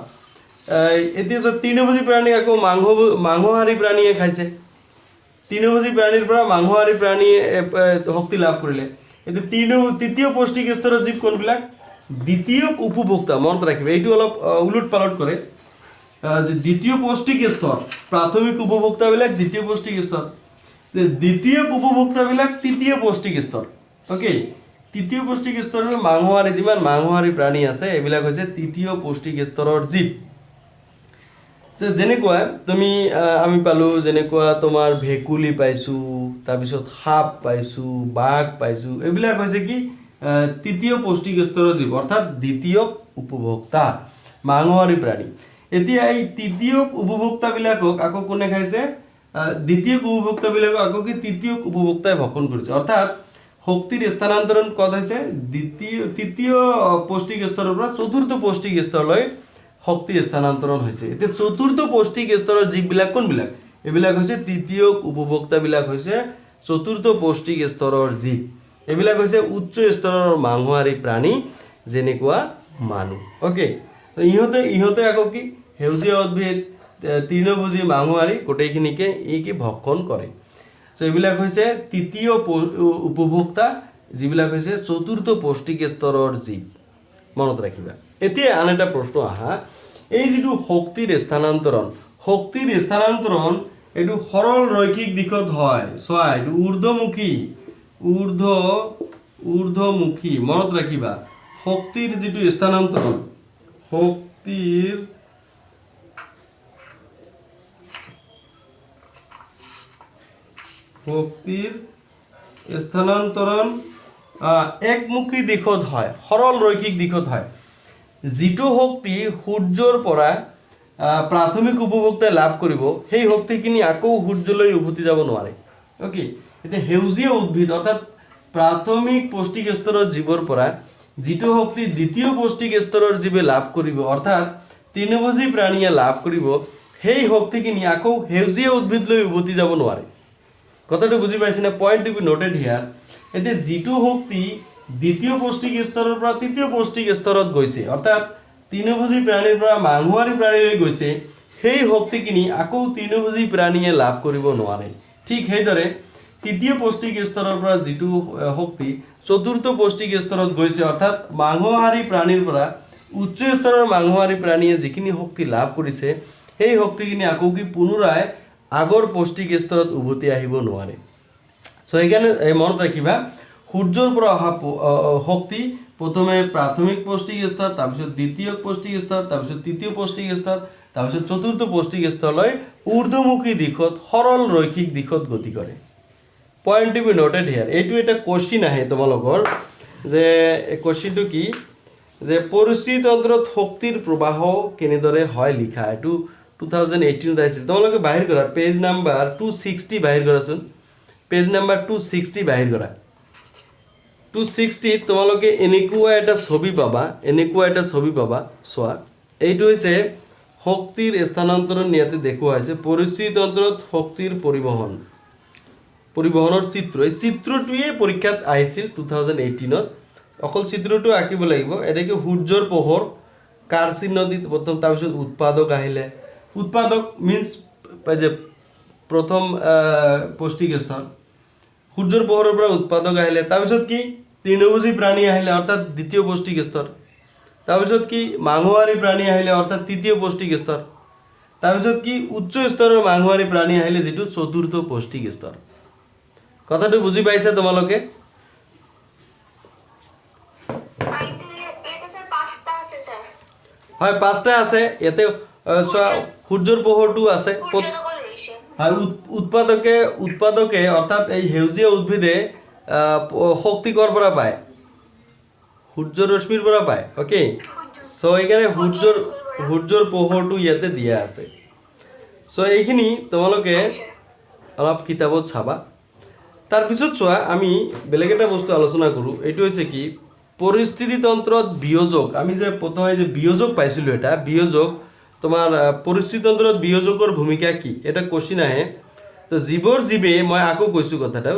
এতিয়া চোৱা তৃণভোজী প্ৰাণী আকৌ মাংসহাৰী প্ৰাণীয়ে খাইছে তৃণভোজী প্ৰাণীৰ পৰা মাংসহাৰী প্ৰাণীয়ে শক্তি লাভ কৰিলে এতিয়া তৃতীয় পৌষ্টিক স্তৰৰ জীৱ কোনবিলাক দ্বিতীয় উপভোক্তা মনত ৰাখিবা এইটো অলপ উলট পালট কৰে যে দ্বিতীয় পৌষ্টিক স্তৰ প্ৰাথমিক উপভোক্তাবিলাক দ্বিতীয় পৌষ্টিক স্তৰ দ্বিতীয় উপভোক্তাবিলাক তৃতীয় পৌষ্টিক স্তৰ অ'কে তৃতীয় পৌষ্টিক স্তৰ মাংসহাৰী, যিমান মাংসহাৰী প্ৰাণী আছে এইবিলাক হৈছে তৃতীয় পৌষ্টিক স্তৰৰ জীৱ। যেনেকুৱা তুমি আমি পালোঁ, যেনেকুৱা তোমাৰ ভেকুলী পাইছোঁ, তাৰপিছত সাপ পাইছোঁ, বাঘ পাইছোঁ, এইবিলাক হৈছে কি তৃতীয় পৌষ্টিক স্তৰৰ জীৱ, অৰ্থাৎ দ্বিতীয় উপভোক্তা মাংসহাৰী প্ৰাণী। এতিয়া এই তৃতীয় উপভোক্তাবিলাকক আকৌ কোনে খাইছে? দ্বিতীয় উপভোক্তাবিলাকক আকৌ কি তৃতীয় উপভোক্তাই ভক্ষণ কৰিছে, অৰ্থাৎ শক্তিৰ স্থানান্তৰণ ক'ত হৈছে? তৃতীয় পৌষ্টিক স্তৰৰ পৰা চতুৰ্থ পৌষ্টিক স্তৰলৈ শক্তি স্থানান্তৰণ হৈছে। এতিয়া চতুৰ্থ পৌষ্টিক স্তৰৰ জীৱবিলাক কোনবিলাক? এইবিলাক হৈছে তৃতীয় উপভোক্তাবিলাক হৈছে চতুৰ্থ পৌষ্টিক স্তৰৰ জীৱ। এইবিলাক হৈছে উচ্চ স্তৰৰ মাংসহাৰী প্ৰাণী, যেনেকুৱা মানুহ। অ'কে, ইহঁতে আকৌ কি সেউজীয়া উদ্ভিদ, তৃণভোজী, মাংসহাৰী গোটেইখিনিকে কি ভক্ষণ কৰে। চ' এইবিলাক হৈছে তৃতীয় উপভোক্তা, যিবিলাক হৈছে চতুৰ্থ পৌষ্টিক স্তৰৰ জীৱ, মনত ৰাখিবা। এতিয়া আন এটা প্ৰশ্ন আহা, এই যিটো শক্তিৰ স্থানান্তৰণ এইটো সৰল ৰৈখিক দিশত হয়। চোৱা, এইটো ঊৰ্ধ্বমুখী, মনত ৰাখিবা। শক্তিৰ যিটো স্থানান্তৰণ, শক্তিৰ স্থানান্তৰণ একমুখী দিশত হয়, সৰল ৰৈখিক দিশত হয়। যিটো শক্তি সূৰ্যৰ পৰা প্ৰাথমিক উপভোক্তাই লাভ কৰিব, সেই শক্তিখিনি আকৌ সূৰ্যলৈ উভতি যাব নোৱাৰে। অ'কে, এতিয়া সেউজীয়া উদ্ভিদ অৰ্থাৎ প্ৰাথমিক পৌষ্টিক স্তৰৰ জীৱৰ পৰা যিটো শক্তি দ্বিতীয় পৌষ্টিক স্তৰৰ জীৱে লাভ কৰিব, অৰ্থাৎ তৃণভোজী প্ৰাণীয়ে লাভ কৰিব, সেই শক্তিখিনি আকৌ সেউজীয়া উদ্ভিদলৈ উভতি যাব নোৱাৰে। কথাটো বুজি পাইছেনে? পইণ্ট টু বি নোটেড হিয়াৰ। এতিয়া যিটো শক্তি দ্বিতীয় পৌষ্টিক স্তৰৰ পৰা তৃতীয় পৌষ্টিক স্তৰত গৈছে, অৰ্থাৎ তৃণভোজী প্ৰাণীৰ পৰা মাংসহাৰী প্ৰাণীলৈ গৈছে, সেই শক্তিখিনি আকৌ তৃণভোজী প্ৰাণীয়ে লাভ কৰিব নোৱাৰে। ঠিক সেইদৰে তৃতীয় পৌষ্টিক স্তৰৰ পৰা যিটো শক্তি চতুৰ্থ পৌষ্টিক স্তৰত গৈছে, অৰ্থাৎ মাংসহাৰী প্ৰাণীৰ পৰা উচ্চ স্তৰৰ মাংসহাৰী প্ৰাণীয়ে যিখিনি শক্তি লাভ কৰিছে, সেই শক্তিখিনি আকৌ কি পুনৰাই আগৰ পৌষ্টিক স্তৰত উভতি আহিব নোৱাৰে। চ' সেইকাৰণে মনত ৰাখিবা, সূৰ্যৰ পৰা অহা শক্তি প্ৰথমে প্ৰাথমিক পৌষ্টিক স্তৰ, তাৰপিছত দ্বিতীয় পৌষ্টিক স্তৰ, তাৰপিছত তৃতীয় পৌষ্টিক স্তৰ, তাৰপিছত চতুৰ্থ পৌষ্টিক স্তৰলৈ ঊৰ্ধ্বমুখী দিশত সৰল ৰৈখিক দিশত গতি কৰে। পইণ্ট টু বি নোটেড হিয়াৰ। এইটো এটা কুৱেশ্যন আহে তোমালোকৰ, যে কুৱেশ্যনটো কি, যে পৰিস্থিতিতন্ত্ৰত শক্তিৰ প্ৰবাহ কেনেদৰে হয় লিখা। এইটো 2018 আহিছিল। তোমালোকে বাহিৰ কৰা, পেজ নাম্বাৰ 260 বাহিৰ কৰাচোন, পেজ নাম্বাৰ 260 বাহিৰ কৰা। 260 তোমালোকে এনেকুৱা এটা ছবি পাবা, চোৱা, এইটো হৈছে শক্তিৰ স্থানান্তৰণ ইয়াতে দেখুওৱা হৈছে, পৰিস্থিতিতন্ত্ৰত শক্তিৰ পৰিবহনৰ চিত্ৰ। এই চিত্ৰটোৱে পৰীক্ষাত আহিছিল 2018ত। অকল চিত্ৰটো আঁকিব লাগিব। এনেকৈ সূৰ্যৰ পোহৰ কাৰ চিহ্ন দি প্ৰথম, তাৰপিছত উৎপাদক আহিলে, উৎপাদক মিনছ যে প্ৰথম পৌষ্টিক স্তৰ, সূৰ্যৰ পোহৰৰ পৰা উৎপাদক আহিলে, তাৰপিছত কি তৃণভোজী প্ৰাণী আহিলে, অৰ্থাৎ দ্বিতীয় পৌষ্টিক স্তৰ, তাৰপিছত কি মাংসহাৰী প্ৰাণী আহিলে, অৰ্থাৎ তৃতীয় পৌষ্টিক স্তৰ, তাৰপিছত কি উচ্চ স্তৰৰ মাংসহাৰী প্ৰাণী আহিলে, যিটো চতুৰ্থ পৌষ্টিক স্তৰ। কথাটো বুজি পাইছা তোমালোকে? হয়, 5টা আছে ইয়াতে। চোৱা, সূৰ্যৰ পোহৰটো আছে, উৎপাদকে অৰ্থাৎ এই সেউজীয়া উদ্ভিদে শক্তি ক'ৰ পৰা পায়? সূৰ্যৰ ৰশ্মিৰ পৰা পায়। অ'কে, চ' এইকাৰণে সূৰ্যৰ পোহৰটো ইয়াতে দিয়া আছে। চ' এইখিনি তোমালোকে অলপ কিতাপত চাবা। তাৰপিছত চোৱা, আমি বেলেগ এটা বস্তু আলোচনা কৰোঁ। এইটো হৈছে কি, পৰিস্থিতিতন্ত্ৰত বিয়োজক। আমি যে প্ৰথমে যে বিয়োজক পাইছিলোঁ, এটা বিয়োজক, তোমাৰ পৰিস্থিতিতন্ত্ৰত বিয়োজকৰ ভূমিকা কি, এটা কুৱেশ্যন আহে। তো জীৱে, মই আকৌ কৈছোঁ কথাটা,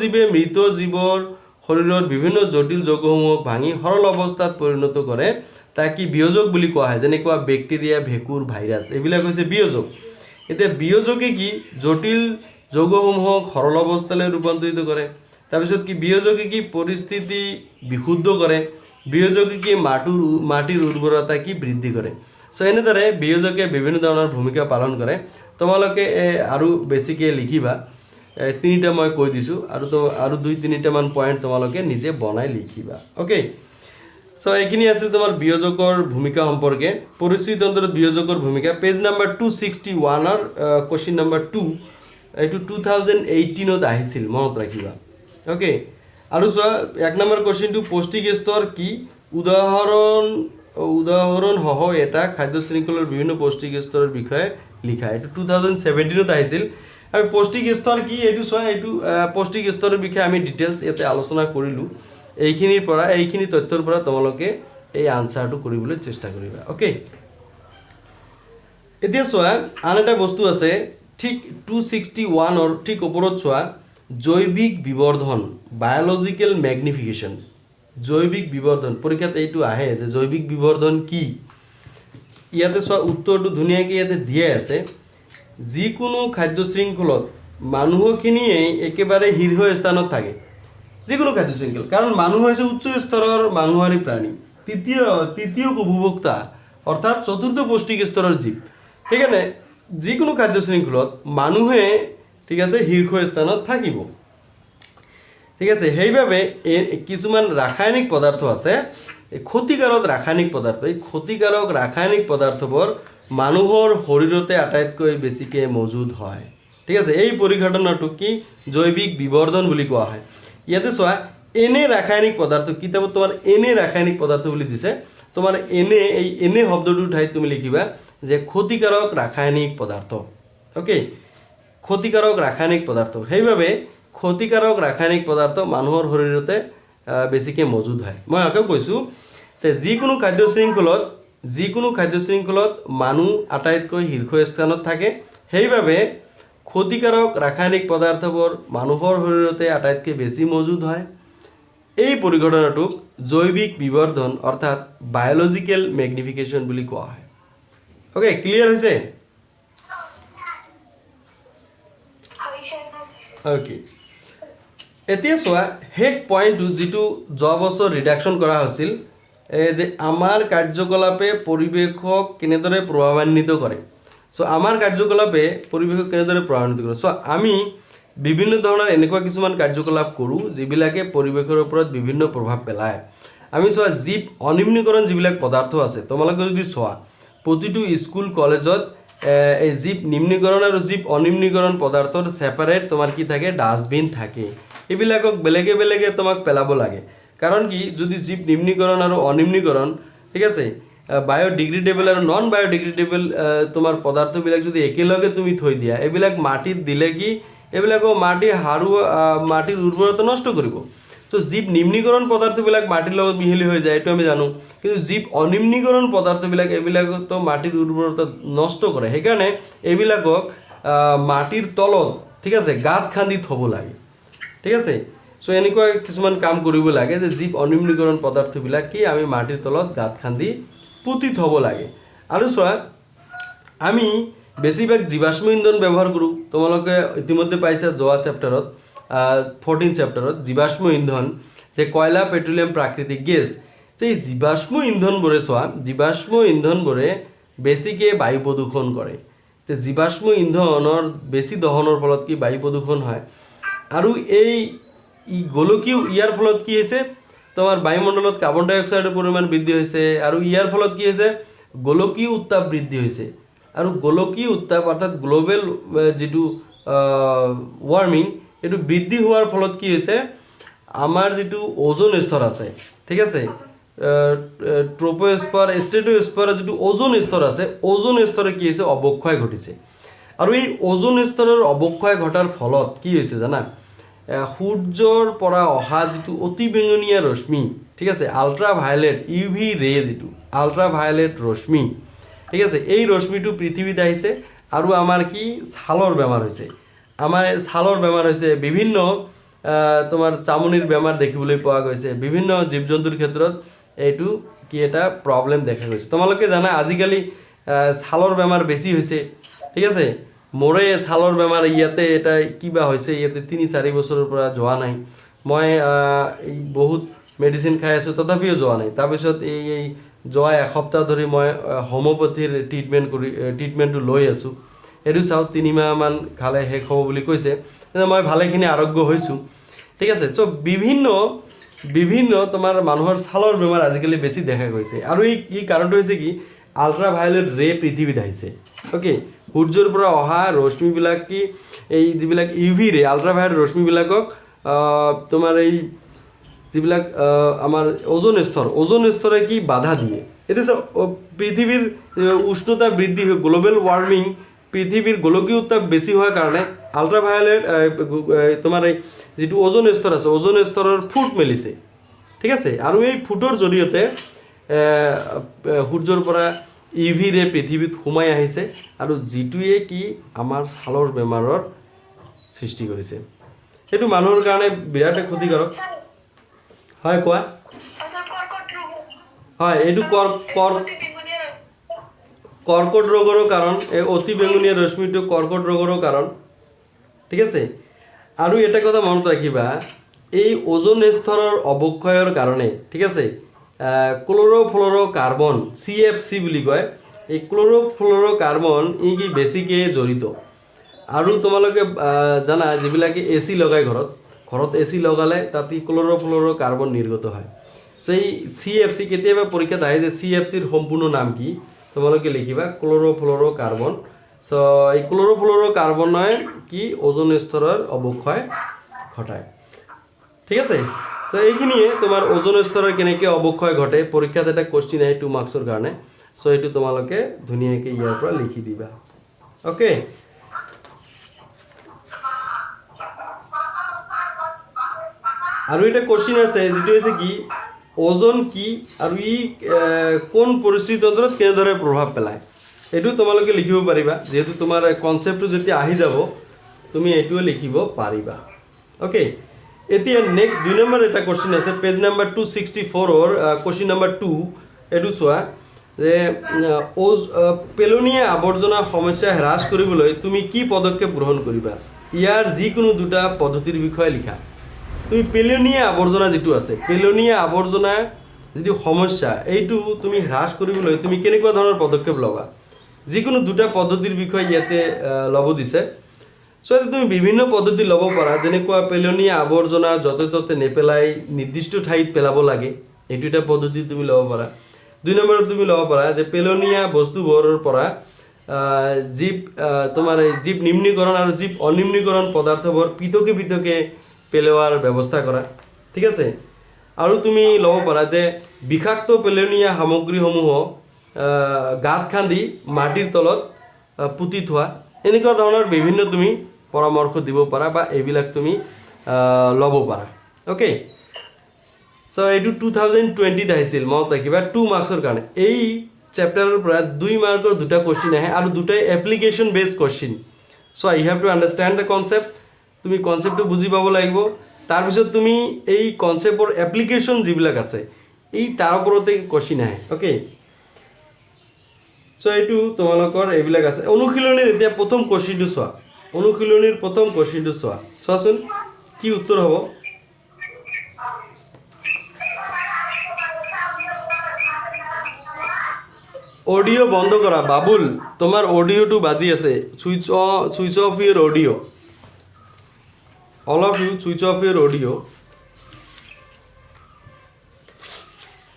জীৱে মৃত জীৱৰ শৰীৰৰ বিভিন্ন জটিল যৌগসমূহক ভাঙি সৰল অৱস্থাত পৰিণত কৰে, তাক কি বিয়োজক বুলি কোৱা হয়। যেনেকুৱা বেক্টেৰিয়া, ভেঁকুৰ, ভাইৰাছ, এইবিলাক হৈছে বিয়োজক। এতিয়া বিয়োজকে কি জটিল যৌগসমূহক সৰল অৱস্থালৈ ৰূপান্তৰিত কৰে। তাৰপিছত কি বিয়োজকে কি পৰিস্থিতি বিশুদ্ধ কৰে, বিয়োজকে কি মাটিৰ উৰ্বৰতা কি বৃদ্ধি কৰে। চ' এনেদৰে বিয়োজকে বিভিন্ন ধৰণৰ ভূমিকা পালন কৰে। তোমালোকে আৰু বেছিকৈ লিখিবা। তিনিটা মই কৈ দিছোঁ আৰু দুই তিনিটামান পইণ্ট তোমালোকে নিজে বনাই লিখিবা অ'কে সো এইখিনি আছিল তোমাৰ বিয়োজকৰ ভূমিকা সম্পৰ্কে পৰিস্থিতি তন্ত্ৰত বিয়োজকৰ ভূমিকা পেজ নাম্বাৰ 261 কোৱেশ্চন নাম্বাৰ 2 এইটো 2018ত আহিছিল মনত ৰাখিবা অ'কে আৰু চোৱা 1 নম্বৰ কোৱেশ্চনটো পৌষ্টিক স্তৰ কি উদাহৰণ সহ এটা খাদ্য শৃংখলৰ বিভিন্ন পৌষ্টিক স্তৰৰ বিষয়ে লিখা এইটো 2017ত আহিছিল আমি পৌষ্টিক স্তৰ কি এইটো চোৱা এইটো পৌষ্টিক স্তৰৰ বিষয়ে আমি ডিটেইলছ ইয়াতে আলোচনা কৰিলোঁ এইখিনি তথ্যৰ পৰা তোমালোকে এই আনসাৰটো কৰিবলৈ চেষ্টা কৰিবা ওকে এতিয়া চোৱা আন এটা বস্তু আছে ঠিক 261 অৰ ঠিক ওপৰত চোৱা জৈৱিক বিবৰ্ধন বায়োলজিক্যাল ম্যাগনিফিকেশন জৈৱিক বিবৰ্ধন পৰীক্ষাত এইটো আহে যে জৈৱিক বিবৰ্ধন কি ইয়াতে চোৱা উত্তৰটো ধুনীয়াকৈ ইয়াতে দিয়া আছে যিকোনো খাদ্য শৃংখলত মানুহখিনিয়ে একেবাৰে শীৰ্ষ স্থানত থাকে যিকোনো খাদ্য শৃংখল কাৰণ মানুহ হৈছে উচ্চ স্তৰৰ মাংসহাৰী প্ৰাণী তৃতীয় উপভোক্তা অৰ্থাৎ চতুৰ্থ পৌষ্টিক স্তৰৰ জীৱ সেইকাৰণে যিকোনো খাদ্য শৃংখলত মানুহে ঠিক আছে শীৰ্ষ স্থানত থাকিব ঠিক আছে সেইভাবে কিছুমান ৰাসায়নিক পদাৰ্থ আছে ক্ষতিকাৰক ৰাসায়নিক পদাৰ্থ এই ক্ষতিকাৰক ৰাসায়নিক পদাৰ্থবোৰ মানুহৰ শৰীৰতে আটাইতকৈ বেছিকৈ মজুদ হয় ঠিক আছে এই পৰিঘটনাটো কি জৈৱিক বিবৰ্ধন বুলি কোৱা হয় ইয়াতে চোৱা এনে ৰাসায়নিক পদাৰ্থ কিতাপত তোমাৰ এনে ৰাসায়নিক পদাৰ্থ বুলি দিছে তোমাৰ এনে শব্দটোৰ ঠাইত তুমি লিখিবা যে ক্ষতিকাৰক ৰাসায়নিক পদাৰ্থ ওকে ক্ষতিকাৰক ৰাসায়নিক পদাৰ্থ সেইভাবে ক্ষতিকাৰক ৰাসায়নিক পদাৰ্থ মানুহৰ শৰীৰতে বেছিকৈ মজুদ হয় মই আকৌ কৈছোঁ যে যিকোনো খাদ্য শৃংখলত মানুহ আটাইতকৈ শীৰ্ষ স্থানত থাকে সেইভাবে ক্ষতিকাৰক ৰাসায়নিক পদাৰ্থবোৰ মানুহৰ শৰীৰতে আটাইতকৈ বেছি মজুদ হয় এই পৰিঘটনাটোক জৈৱিক বিবৰ্ধন অৰ্থাৎ বায়োলজিক্যাল ম্যাগনিফিকেশন বুলি কোৱা হয় ওকে ক্লিয়াৰ হৈছে ওকে এতিয়া চোৱা হেক পইণ্টটো যিটো যোৱা বছৰ ৰিডাকশ্যন কৰা হৈছিল যে আমাৰ কাৰ্যকলাপে পৰিৱেশক কেনেদৰে প্ৰভাৱান্বিত কৰে সো আমাৰ কাৰ্যকলাপে পৰিৱেশক কেনেদৰে প্ৰভাৱান্বিত কৰে সো আমি বিভিন্ন ধৰণৰ এনেকুৱা কিছুমান কাৰ্যকলাপ কৰোঁ যিবিলাকে পৰিৱেশৰ ওপৰত বিভিন্ন প্ৰভাৱ পেলায় আমি চোৱা জীৱ অনিম্নীকৰণ যিবিলাক পদাৰ্থ আছে তোমালোকে যদি চোৱা প্ৰতিটো স্কুল কলেজত এই জীৱ নিম্নীকৰণ আৰু জীৱ অনিম্নীকৰণ পদাৰ্থৰ সেপাৰেট তোমাৰ কি থাকে ডাষ্টবিন থাকে এইবিলাকক বেলেগে বেলেগে তোমাক পেলাব লাগে কাৰণ কি যদি জীৱ নিম্নীকৰণ আৰু অনিম্নীকৰণ ঠিক আছে বায়োডিগ্ৰেডেবল আৰু নন বায়োডিগ্ৰেডেবল তোমাৰ পদাৰ্থবিলাক যদি একেলগে তুমি থৈ দিয়া এইবিলাক মাটিত দিলে কি এইবিলাকো মাটিৰ উৰ্বৰতা নষ্ট কৰিব তো জীৱ নিম্নীকৰণ পদাৰ্থবিলাক মাটিৰ লগত মিহলি হৈ যায় এইটো আমি জানো কিন্তু জীৱ অনিম্নীকৰণ পদাৰ্থবিলাক এইবিলাকতো মাটিৰ উৰ্বৰতা নষ্ট কৰে সেইকাৰণে এইবিলাকক মাটিৰ তলত ঠিক আছে গাঁত খান্দি থ'ব লাগে ঠিক আছে সো এনেকুৱা কিছুমান কাম কৰিব লাগে যে জীৱ অনিম্নীকৰণ পদাৰ্থবিলাক কি আমি মাটিৰ তলত গাঁত খান্দি পুতি থ'ব লাগে আৰু চোৱা আমি বেছিভাগ জীৱাশ্ম ইন্ধন ব্যৱহাৰ কৰোঁ তোমালোকে ইতিমধ্যে পাইছা যোৱা চেপ্টাৰত 14 চেপ্টাৰত জীৱাশ্ম ইন্ধন যে কয়লা পেট্ৰলিয়াম প্ৰাকৃতিক গেছ যে জীৱাশ্ম ইন্ধনবোৰে চোৱা জীৱাশ্ম ইন্ধনবোৰে বেছিকৈ বায়ু প্ৰদূষণ কৰে তে জীৱাশ্ম ইন্ধনৰ বেছি দহনৰ ফলত কি বায়ু প্ৰদূষণ হয় আৰু এই গোলকীয় ইয়াৰ ফলত কি হৈছে তোমাৰ বায়ুমণ্ডলত কাৰ্বন ডাই অক্সাইডৰ পৰিমাণ বৃদ্ধি হৈছে আৰু ইয়াৰ ফলত কি হৈছে গোলকীয় উত্তাপ বৃদ্ধি হৈছে আৰু গোলকীয় উত্তাপ অৰ্থাৎ গ্লোবেল যেটো ওয়াৰ্মিং এটো বৃদ্ধি হোৱাৰ ফলত কি হৈছে আমাৰ যেটো ওজন স্তৰ আছে ঠিক আছে ট্ৰোপোস্ফিয়াৰ স্ট্ৰেটোস্ফিয়াৰ যেটো ওজন স্তৰ আছে ওজন স্তৰে কি হৈছে অৱক্ষয় ঘটিছে আৰু এই ওজন স্তৰৰ অৱক্ষয় ঘটাৰ ফলত কি হৈছে জানা সূৰ্যৰ পৰা অহা যেটো অতি বেঙুনীয়া ৰশ্মি ঠিক আছে আল্ট্ৰাভায়োলেট ইউভি ৰে যেটো আল্ট্ৰাভায়োলেট ৰশ্মি ঠিক আছে এই ৰশ্মিটো পৃথিৱীত আহিছে আৰু আমাৰ কি ছালৰ বেমাৰ হৈছে বিভিন্ন তোমাৰ চামনিৰ বেমাৰ দেখিবলৈ পোৱা গৈছে বিভিন্ন জীৱ জন্তুৰ ক্ষেত্ৰত এইটো কি এটা প্ৰবলেম দেখা গৈছে তোমালোকে জানা আজিকালি ছালৰ বেমাৰ বেছি হৈছে ঠিক আছে মোৰে ছালৰ বেমাৰ ইয়াতে এটা কিবা হৈছে ইয়াতে 3-4 বছৰৰ পৰা যোৱা নাই মই বহুত মেডিচিন খাই আছোঁ তথাপিও যোৱা নাই তাৰপিছত এই যোৱা এসপ্তাহ ধৰি মই হোমিওপ্যাথিৰ ট্ৰিটমেণ্টটো লৈ আছোঁ এইটো চাওঁ 3 মাহমান খালে শেষ হ'ব বুলি কৈছে মই ভালেখিনি আৰোগ্য হৈছোঁ ঠিক আছে চ' বিভিন্ন তোমাৰ মানুহৰ ছালৰ বেমাৰ আজিকালি বেছি দেখা গৈছে আৰু এই কাৰণটো হৈছে কি আল্ট্ৰাভায়োলেট ৰে পৃথিৱীত আহিছে অ'কে সূৰ্যৰ পৰা অহা ৰশ্মিবিলাক কি এই যিবিলাক ইউভি ৰে আল্ট্ৰাভায়োলেট ৰশ্মিবিলাকক তোমাৰ এই যিবিলাক আমাৰ ওজন স্তৰে কি বাধা দিয়ে এতিয়া পৃথিৱীৰ উষ্ণতা বৃদ্ধি হৈ গ্লোবেল ৱাৰ্মিং পৃথিৱীৰ গোলকীয় উত্তাপ বেছি হোৱাৰ কাৰণে আল্ট্ৰাভায়োলেট তোমাৰ এই যিটো ওজন স্তৰ আছে ওজন স্তৰৰ ফুট মেলিছে ঠিক আছে আৰু এই ফুটৰ জৰিয়তে সূৰ্যৰ পৰা ইউভি ৰে পৃথিৱীত সোমাই আহিছে আৰু যিটোৱে কি আমাৰ ছালৰ বেমাৰৰ সৃষ্টি কৰিছে সেইটো মানুহৰ কাৰণে বিৰাট ক্ষতিকাৰক হয় কোৱা হয় এইটো কৰ্কট ৰোগৰো কাৰণ এই অতি বেঙুনীয়া ৰশ্মিটো কৰ্কট ৰোগৰো কাৰণ ঠিক আছে আৰু এটা কথা মনত ৰাখিবা এই ওজন স্তৰৰ অৱক্ষয়ৰ কাৰণে ঠিক আছে ক্ল'ৰ'ফ্ল'ৰ'কাৰ্বন CFC বুলি কয় এই ক্ল'ৰ'ফ্ল'ৰ'কাৰ্বন ই কি বেছিকৈ জড়িত আৰু তোমালোকে জানা যিবিলাকে AC লগায় ঘৰত AC লগালে তাত ক্ল'ৰ'ফ্ল'ৰ'কাৰ্বন নিৰ্গত হয় চ' এই CFC কেতিয়াবা পৰীক্ষাত আহে যে CFCৰ সম্পূৰ্ণ নাম কি তোমালোকে লিখিবা ক্ল'ৰ'ফ্ল'ৰ'কাৰ্বন চ' এই ক্ল'ৰ'ফ্ল'ৰ'কাৰ্বনে কি ওজন স্তৰৰ অৱক্ষয় ঘটায় ঠিক আছে চ' এইখিনিয়ে তোমাৰ ওজন স্তৰৰ কেনেকৈ অৱক্ষয় ঘটে পৰীক্ষাত এটা কুৱেশ্যন আহে 2 মাৰ্কছৰ কাৰণে চ' এইটো তোমালোকে ধুনীয়াকৈ ইয়াৰ পৰা লিখি দিবা অ'কে আৰু এটা কুৱেশ্যন আছে যিটো হৈছে কি ওজন কি আৰু ই কোন পৰিস্থিতিতন্ত্ৰত কেনেদৰে প্ৰভাৱ পেলায় এইটো তোমালোকে লিখিব পাৰিবা যেহেতু তোমাৰ কনচেপ্টটো যেতিয়া আহি যাব তুমি এইটোও লিখিব পাৰিবা অ'কে এতিয়া নেক্সট 2 নম্বৰ এটা কুৱেশ্যন আছে পেজ নম্বৰ 264ৰ কুৱেশ্যন নম্বৰ 2 এইটো চোৱা যে পেলনীয়া আৱৰ্জনা সমস্যা হ্ৰাস কৰিবলৈ তুমি কি পদক্ষেপ গ্ৰহণ কৰিবা ইয়াৰ যিকোনো দুটা পদ্ধতিৰ বিষয়ে লিখা তুমি পেলনীয়া আৱৰ্জনা যিটো আছে পেলনীয়া আৱৰ্জনা যিটো সমস্যা এইটো তুমি হ্ৰাস কৰিবলৈ তুমি কেনেকুৱা ধৰণৰ পদক্ষেপ ল'বা যিকোনো দুটা পদ্ধতিৰ বিষয়ে ইয়াতে ল'ব দিছে চ' তুমি বিভিন্ন পদ্ধতি ল'ব পাৰা যেনেকুৱা পেলনীয়া আৱৰ্জনা য'তে ত'তে নেপেলাই নিৰ্দিষ্ট ঠাইত পেলাব লাগে এইটো এটা পদ্ধতি তুমি ল'ব পাৰা 2 নম্বৰত তুমি ল'ব পাৰা যে পেলনীয়া বস্তুবোৰৰ পৰা তোমাৰ জীৱ নিম্নীকৰণ আৰু জীৱ অনিম্নীকৰণ পদাৰ্থবোৰ পৃথকে পেলোৱাৰ ব্যৱস্থা কৰা ঠিক আছে আৰু তুমি ল'ব পাৰা যে বিষাক্ত পেলনীয়া সামগ্ৰীসমূহ গাঁত খান্দি মাটিৰ তলত পুতি থোৱা এনেকুৱা ধৰণৰ বিভিন্ন তুমি পৰামৰ্শ দিব পাৰা বা এইবিলাক তুমি ল'ব পাৰা অ'কে চ' এইটো 2020ত আহিছিল মনত ৰাখিবা 2 মাৰ্কছৰ কাৰণে এই চেপ্টাৰৰ পৰা 2 মাৰ্কৰ দুটা কুৱেশ্যন আহে আৰু দুটাই application based question so' I have to understand the concept তুমি কনচেপ্টটো বুজি পাব লাগিব তাৰপিছত তুমি এই কনচেপ্টৰ এপ্লিকেশ্যন যিবিলাক আছে এই তাৰ ওপৰতে কুৱেশ্যন আহে অ'কে চ' এইটো তোমালোকৰ এইবিলাক আছে অনুশীলনীৰ এতিয়া প্ৰথম কুৱেশ্যনটো চোৱা অনুশীলনীৰ প্ৰথম কুৱেশ্যনটো চোৱাচোন কি উত্তৰ হ'ব অডিঅ' বন্ধ কৰা বাবুল তোমাৰ অডিঅ'টো বাজি আছে switch off Euro audio' all of you switch off your audio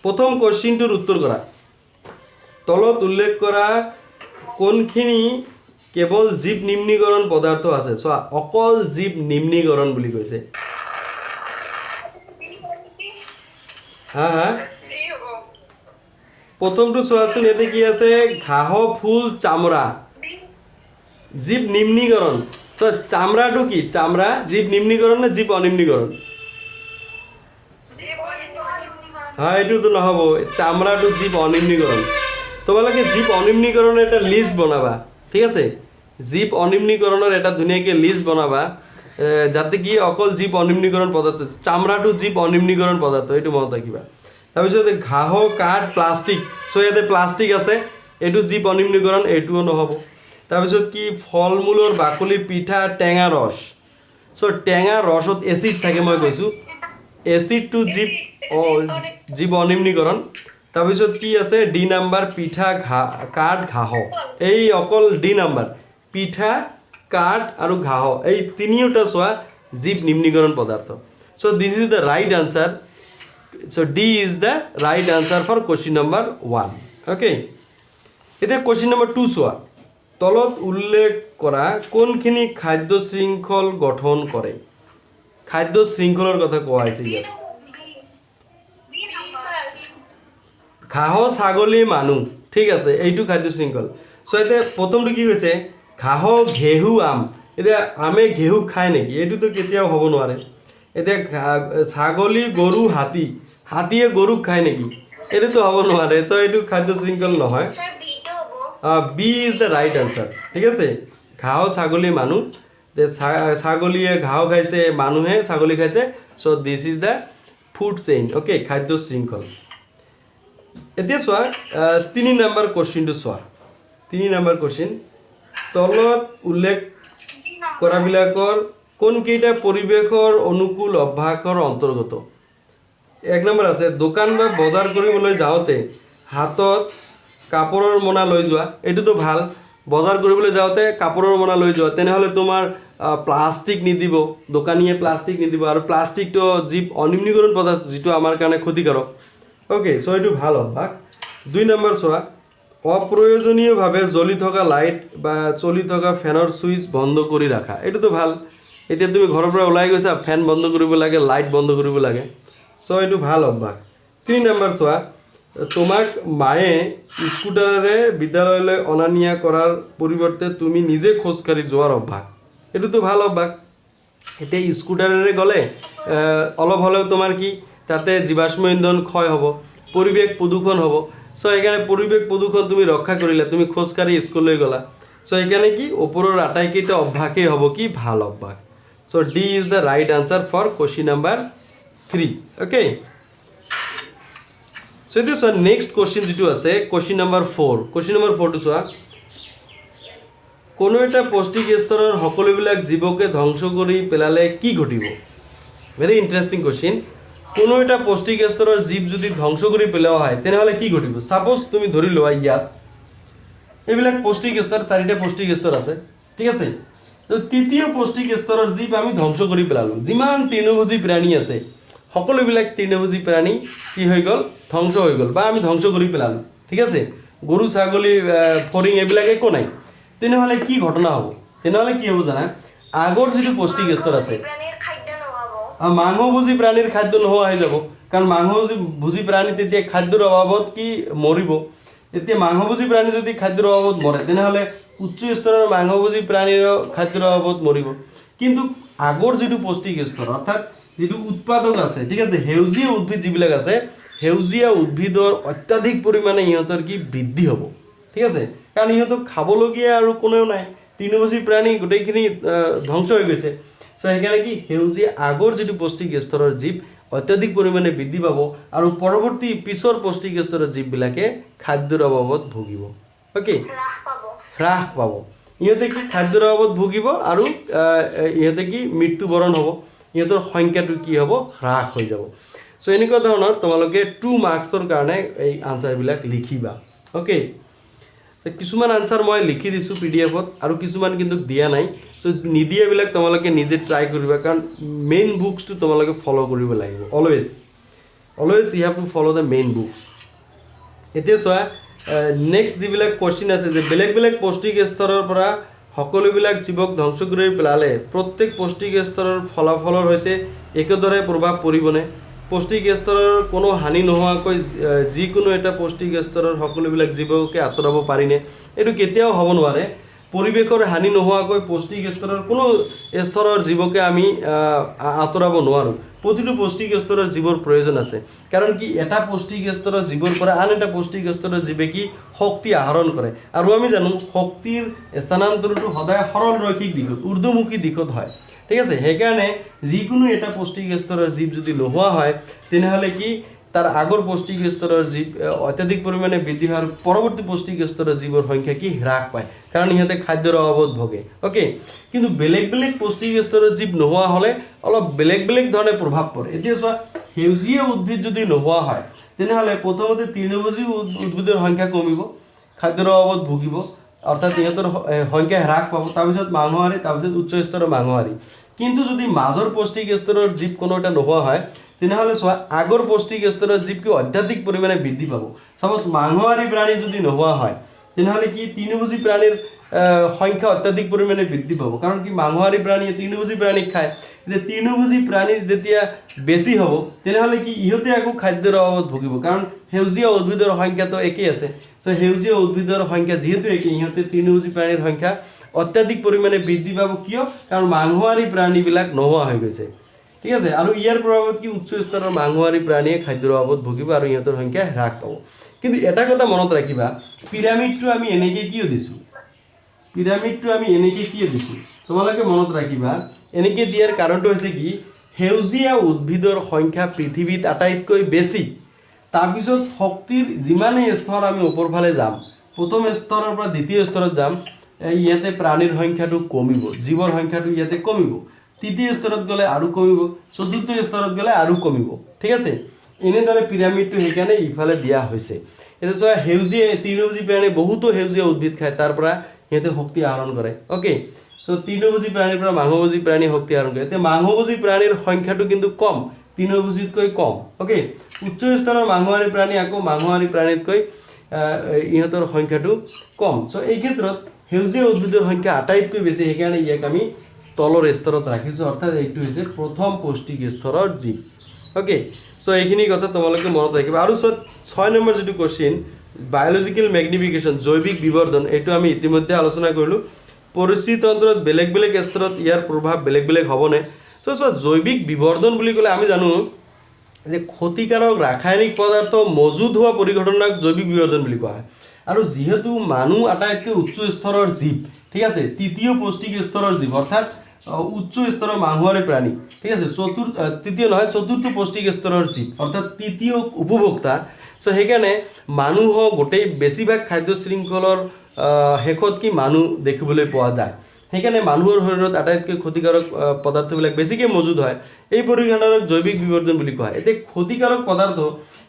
প্ৰথম কোশ্চিনটোৰ উত্তৰ কৰা তলত উল্লেখ কৰা কোনখিনি কেৱল জীৱ নিম্নীকৰণ পদাৰ্থ আছে চোৱা অকল জীৱ নিম্নীকৰণ বুলি কৈছে হা প্ৰথমটো চোৱাচোন ইয়াতে কি আছে ঘাঁহ ফুল চামৰা জীৱ নিম্নীকৰণ চ' চামৰাটো কি চামৰা জীৱ নিম্নীকৰণ নে জীৱ অনিম্নীকৰণ হয় এইটোতো নহ'ব চামৰাটো জীৱ অনিম্নীকৰণ তোমালোকে জীৱ অনিম্নীকৰণৰ এটা লিষ্ট বনাবা ঠিক আছে জীৱ অনিম্নীকৰণৰ এটা ধুনীয়াকৈ লিষ্ট বনাবা যাতে কি অকল জীৱ অনিম্নীকৰণ পদাৰ্থ চামৰাটো জীৱ অনিম্নীকৰণ পদাৰ্থ এইটো মনত ৰাখিবা তাৰপিছত ঘাঁহ কাঠ প্লাষ্টিক চ' ইয়াতে প্লাষ্টিক আছে এইটো জীৱ অনিম্নীকৰণ এইটোও নহ'ব তাৰপিছত কি ফল মূলৰ বাকলি পিঠা টেঙা ৰস চ' টেঙা ৰসত এচিড থাকে মই কৈছোঁ এচিডটো জীৱ অনিম্নীকৰণ তাৰপিছত কি আছে ডি নাম্বাৰ পিঠা কাঠ ঘাঁহ এই অকল ডি নাম্বাৰ পিঠা কাঠ আৰু ঘাঁহ এই তিনিওটা চোৱা জীৱ নিম্নীকৰণ পদাৰ্থ so this is the right answer so D is the right answer for question number 1 okay এতিয়া কোশ্চিন নাম্বার 2 চোৱা তলত উল্লেখ কৰা কোনখিনি খাদ্য শৃংখল গঠন কৰে খাদ্য শৃংখলৰ কথা কোৱা হৈছে ইয়াত ঘাঁহ ছাগলী মানুহ ঠিক আছে এইটো খাদ্য শৃংখল সো এতিয়া প্ৰথমটো কি হৈছে ঘাঁহ ঘেহু আম এতিয়া আমে ঘেহু খায় নেকি এইটোতো কেতিয়াও হ'ব নোৱাৰে এতিয়া ছাগলী গৰু হাতী হাতীয়ে গৰুক খায় নেকি এইটোতো হ'ব নোৱাৰে সো এইটো খাদ্য শৃংখল নহয় B is the right answer ঠিক আছে ঘাঁহ ছাগলী মানুহ ছাগলীয়ে ঘাঁহ খাইছে মানুহে ছাগলী খাইছে so this is the food chain okay খাদ্য শৃংখল এতিয়া চোৱা 3 নম্বৰ কোশ্চিনটো চোৱা 3 নম্বৰ কোশ্চিন তলত উল্লেখ কৰাবিলাকৰ কোনকেইটা পৰিৱেশৰ অনুকূল অভ্যাসৰ অন্তৰ্গত 1 নম্বৰ আছে দোকান বা বজাৰ কৰিবলৈ যাওঁতে হাতত কাপড়ৰ মোনা লৈ যোৱা এইটোতো ভাল বজাৰ কৰিবলৈ যাওঁতে কাপড়ৰ মোনা লৈ যোৱা তেনেহলে তোমাৰ প্লাষ্টিক নিদিব দোকানীয়ে প্লাষ্টিক নিদিব আৰু প্লাষ্টিকটো জীৱ অনিম্নীকৰণ পদাৰ্থ যেটো আমাৰ কাৰণে ক্ষতিকাৰক ওকে সো এইটো ভাল অভ্যাস 2 নম্বৰ চোৱা অপ্ৰয়োজনীয়ভাৱে জ্বলি থকা লাইট বা চলি থকা ফেনৰ সুইচ বন্ধ কৰি ৰাখা এইটোতো ভাল এতিয়া তুমি ঘৰৰ পৰা ওলাই গৈছা ফেন বন্ধ কৰিব লাগে লাইট বন্ধ কৰিব লাগে সো এইটো ভাল অভ্যাস 3 নম্বৰ চোৱা তোমাক মায়ে স্কুটাৰেৰে বিদ্যালয়লৈ অনা নিয়া কৰাৰ পৰিৱৰ্তে তুমি নিজে খোজকাঢ়ি যোৱাৰ অভ্যাস এইটোতো ভাল অভ্যাস এতিয়া স্কুটাৰেৰে গ'লে অলপ হ'লেও তোমাৰ কি তাতে জীৱাশ্ম ইন্ধন ক্ষয় হ'ব পৰিৱেশ প্ৰদূষণ হ'ব সো এখানে পৰিৱেশ প্ৰদূষণ তুমি ৰক্ষা কৰিলা তুমি খোজকাঢ়ি স্কুললৈ গ'লা সো এখানে কি ওপৰৰ আটাইকেইটা অভ্যাসেই হ'ব কি ভাল অভ্যাস so D is the right answer for question number 3 okay so this one next question যেটো আছে কোশ্চিন নাম্বার 4 কোশ্চিন নাম্বার 4 টু চোৱা কোনো এটা পৌষ্টিক স্তৰৰ সকলোবিলাক জীৱকে ধ্বংস কৰি পেলালে কি ঘটিব ভেৰি ইন্টাৰেস্টিং কোশ্চিন কোনো এটা পৌষ্টিক স্তৰৰ জীৱ যদি ধ্বংস কৰি পেলোৱা হয় তেনেহলে কি ঘটিব সাপোজ তুমি ধৰি লোৱা ইয়াত এইবিলাক পৌষ্টিক স্তৰ চাৰিটা পৌষ্টিক স্তৰ আছে ঠিক আছে তো তৃতীয় পৌষ্টিক স্তৰৰ জীৱ আমি ধ্বংস কৰি পেলালো যিমান তৃণভোজী প্ৰাণী আছে সকলোবিলাক তৃণভোজী প্ৰাণী কি হৈ গ'ল ধ্বংস হৈ গ'ল বা আমি ধ্বংস কৰি পেলালো ঠিক আছে গৰু ছাগলী ফৰিং এইবিলাক একো নাই তেনেহলে কি ঘটনা হ'ব তেনেহলে কি হ'ব জানা আগৰ যেটো পৌষ্টিক স্তৰ আছে মাংসভোজী প্ৰাণীৰ খাদ্য নোহোৱা হৈ যাব কাৰণ মাংসভোজী প্ৰাণী তেতিয়া খাদ্যৰ অভাৱত কি মৰিব এতিয়া মাংসভোজী প্ৰাণী যদি খাদ্যৰ অভাৱত মৰে তেনেহলে উচ্চ স্তৰৰ মাংসভোজী প্ৰাণীৰ খাদ্যৰ অভাৱত মৰিব কিন্তু আগৰ যেটো পৌষ্টিক স্তৰ অৰ্থাৎ যেটো উৎপাদক আছে ঠিক আছে হেউজিয়া উদ্ভিদ যিবিলাক আছে হেউজিয়া উদ্ভিদৰ অত্যাধিক পৰিমাণে ইহঁতৰ কি বৃদ্ধি হ'ব ঠিক আছে কাৰণ ইহঁতক খাবলগীয়া আৰু কোনেও নাই তৃণভোজী প্ৰাণী গোটেইখিনি ধ্বংস হৈ গৈছে সো এখানে কি হেউজিয়া আগৰ যেটো পৌষ্টিক স্তৰৰ জীৱ অত্যাধিক পৰিমাণে বৃদ্ধি পাব আৰু পৰৱৰ্তী পিছৰ পৌষ্টিক স্তৰৰ জীৱবিলাকে খাদ্যৰ অভাৱত ভুগিব ওকে হ্ৰাস পাব ইহঁতে কি খাদ্যৰ অভাৱত ভুগিব আৰু ইহঁতে কি মৃত্যুবৰণ হ'ব ইহঁতৰ সংখ্যাটো কি হ'ব হ্ৰাস হৈ যাব সো এনেকুৱা ধৰণৰ তোমালোকে 2 মাৰ্কছৰ কাৰণে এই আনসাৰবিলাক লিখিবা ওকে কিছুমান আনসাৰ মই লিখি দিছো পিডিএফত আৰু কিছুমান কিন্তু দিয়া নাই সো নিদিয়াবিলাক তোমালোকে নিজে ট্ৰাই কৰিবা কাৰণ মেইন বুকসটো তোমালোকে ফলো কৰিব লাগিব always you have to follow the main books এতিয়া চোৱা নেক্সট যিবিলাক কোশ্চিন আছে যে বেলেগ বেলেগ পৌষ্টিক স্তৰৰ পৰা সকলোবিলাক জীৱক ধ্বংস কৰি পেলালে প্ৰত্যেক পৌষ্টিক স্তৰৰ ফলাফলৰ সৈতে একেদৰে প্ৰভাৱ পৰিবনে পৌষ্টিক স্তৰৰ কোনো হানি নোহোৱাকৈ যিকোনো এটা পৌষ্টিক স্তৰৰ সকলোবিলাক জীৱকে আঁতৰাব পাৰিনে এইটো কেতিয়াও হ'ব নোৱাৰে পৰিৱেশৰ হানি নোহোৱাকৈ পৌষ্টিক স্তৰৰ কোনো স্তৰৰ জীৱকে আমি আঁতৰাব নোৱাৰো প্ৰতিটো পৌষ্টিক স্তৰৰ জীৱৰ প্ৰয়োজন আছে কাৰণ কি এটা পৌষ্টিক স্তৰৰ জীৱৰ পৰা আন এটা পৌষ্টিক স্তৰৰ জীৱে কি শক্তি আহৰণ কৰে আৰু আমি জানো শক্তিৰ স্থানান্তৰটো সদায় সৰল ৰৈখিক দিশত ঊৰ্ধ্বমুখী দিশত হয় ঠিক আছে সেইকাৰণে যিকোনো এটা পৌষ্টিক স্তৰৰ জীৱ যদি নোহোৱা হয় তেনেহলে কি তাৰ আগৰ পৌষ্টিক স্তৰৰ জীৱ অত্যাধিক পৰিমাণে বৃদ্ধি হয় আৰু পৰৱৰ্তী পৌষ্টিক স্তৰৰ জীৱৰ সংখ্যা কি হ্ৰাস পায় কাৰণ ইহঁতে খাদ্যৰ অভাৱত ভোগে ওকে কিন্তু বেলেগ বেলেগ পৌষ্টিক স্তৰৰ জীৱ নোহোৱা হলে অলপ বেলেগ বেলেগ ধৰণে প্ৰভাৱ পৰে এতিয়া চোৱা হেউজিয়া উদ্ভিদ যদি নোহোৱা হয় তেনেহলে প্ৰথমতে তৃণভোজী উদ্ভিদৰ সংখ্যা কমিব খাদ্যৰ অভাৱত ভুগিব অৰ্থাৎ ইহঁতৰ সংখ্যা হ্ৰাস পাব, তাৰপিছত মাংসহাৰী, তাৰপিছত উচ্চ স্তৰৰ মাংসহাৰী। কিন্তু যদি মাজৰ পৌষ্টিক স্তৰৰ জীৱ কোনো এটা নোহোৱা হয় তেনেহ'লে চোৱা আগৰ পৌষ্টিক স্তৰৰ জীৱ কি অত্যাধিক পৰিমাণে বৃদ্ধি পাব। চাপ'জ মাংসহাৰী প্ৰাণী যদি নোহোৱা হয় তেনেহ'লে কি তৃণভোজী প্ৰাণীৰ সংখ্যা অত্যাধিক পৰিমাণে বৃদ্ধি পাব, কাৰণ কি মাংসহাৰী প্ৰাণীয়ে তৃণভোজী প্ৰাণীক খায়। এতিয়া তৃণভোজী প্ৰাণী যেতিয়া বেছি হ'ব তেনেহ'লে কি ইহঁতে আকৌ খাদ্যৰ অভাৱত ভুগিব, কাৰণ সেউজীয়া উদ্ভিদৰ সংখ্যাটো একেই আছে। চ' সেউজীয়া উদ্ভিদৰ সংখ্যা যিহেতু একেই, ইহঁতে তৃণভোজী প্ৰাণীৰ সংখ্যা অত্যাধিক পৰিমাণে বৃদ্ধি পাব। কিয়? কাৰণ মাংসহাৰী প্ৰাণীবিলাক নোহোৱা হৈ গৈছে। ঠিক আছে, আৰু ইয়াৰ প্ৰভাৱত কি উচ্চ স্তৰৰ মাংসহাৰী প্ৰাণীয়ে খাদ্যৰ অভাৱত ভুগিব আৰু ইহঁতৰ সংখ্যা হ্ৰাস পাব। কিন্তু এটা কথা মনত ৰাখিবা, পিৰামিডটো আমি এনেকৈ কিয় দিছোঁ, পিৰামিডটো আমি এনেকৈ কিয় দিছোঁ তোমালোকে মনত ৰাখিবা। এনেকৈ দিয়াৰ কাৰণটো হৈছে কি, সেউজীয়া উদ্ভিদৰ সংখ্যা পৃথিৱীত আটাইতকৈ বেছি। তাৰপিছত শক্তিৰ যিমানেই স্তৰ আমি ওপৰ ফালে যাম, প্ৰথম স্তৰৰ পৰা দ্বিতীয় স্তৰত যাম, ইয়াতে প্ৰাণীৰ সংখ্যাটো কমিব, জীৱৰ সংখ্যাটো ইয়াতে কমিব। তৃতীয় স্তৰত গ'লে আৰু কমিব, চতুৰ্থ স্তৰত গ'লে আৰু কমিব। ঠিক আছে, এনেদৰে পিৰামিডটো সেইকাৰণে ইফালে দিয়া হৈছে। এতিয়া চোৱা, সেউজীয়া তৃণভোজী প্ৰাণী বহুতো সেউজীয়া উদ্ভিদ খায়, তাৰ পৰা সিহঁতে শক্তি আহৰণ কৰে। অ'কে, চ' তৃণভোজী প্ৰাণীৰ পৰা মাংসভোজী প্ৰাণী শক্তি আহৰণ কৰে। এতিয়া মাংসভোজী প্ৰাণীৰ সংখ্যাটো কিন্তু কম, তৃণভোজীতকৈ কম। অ'কে, উচ্চ স্তৰৰ মাংসহাৰী প্ৰাণী আকৌ মাংসহাৰী প্ৰাণীতকৈ ইহঁতৰ সংখ্যাটো কম। চ' এই ক্ষেত্ৰত সেউজীয়া উদ্ভিদৰ সংখ্যা আটাইতকৈ বেছি, সেইকাৰণে ইয়াক আমি তলৰ স্তৰত ৰাখিছোঁ, অৰ্থাৎ এইটো হৈছে প্ৰথম পৌষ্টিক স্তৰৰ জীৱ। অ'কে, চ' এইখিনি কথা তোমালোকে মনত ৰাখিবা। আৰু 6 নম্বৰ যিটো কুৱেশ্যন, বায়'লজিকেল মেগনিফিকেশ্যন, জৈৱিক বিবৰ্ধন, এইটো আমি ইতিমধ্যে আলোচনা কৰিলোঁ। পৰিস্থিতি তন্ত্ৰত বেলেগ বেলেগ স্তৰত ইয়াৰ প্ৰভাৱ বেলেগ বেলেগ হ'বনে? চ' চোৱা, জৈৱিক বিবৰ্ধন বুলি ক'লে আমি জানো যে ক্ষতিকাৰক ৰাসায়নিক পদাৰ্থ মজুত হোৱা পৰিঘটনাক জৈৱিক বিবৰ্ধন বুলি কোৱা হয়। আৰু যিহেতু মানুহ আটাইতকৈ উচ্চ স্তৰৰ জীৱ, ঠিক আছে, তৃতীয় পৌষ্টিক স্তৰৰ জীৱ, অৰ্থাৎ উচ্চ স্তৰৰ মাংসহাৰী প্ৰাণী, ঠিক আছে, চতুৰ্থ পৌষ্টিক স্তৰৰ জীৱ, অৰ্থাৎ তৃতীয় উপভোক্তা। চ' সেইকাৰণে মানুহক গোটেই বেছিভাগ খাদ্য শৃংখলৰ শেষত কি মানুহ দেখিবলৈ পোৱা যায়। সেইকাৰণে মানুহৰ শৰীৰত আটাইতকৈ ক্ষতিকাৰক পদাৰ্থবিলাক বেছিকৈ মজুত হয়। এই পৰিঘটনাক জৈৱিক বিবৰ্ধন বুলি কোৱা হয়। এতিয়া ক্ষতিকাৰক পদাৰ্থ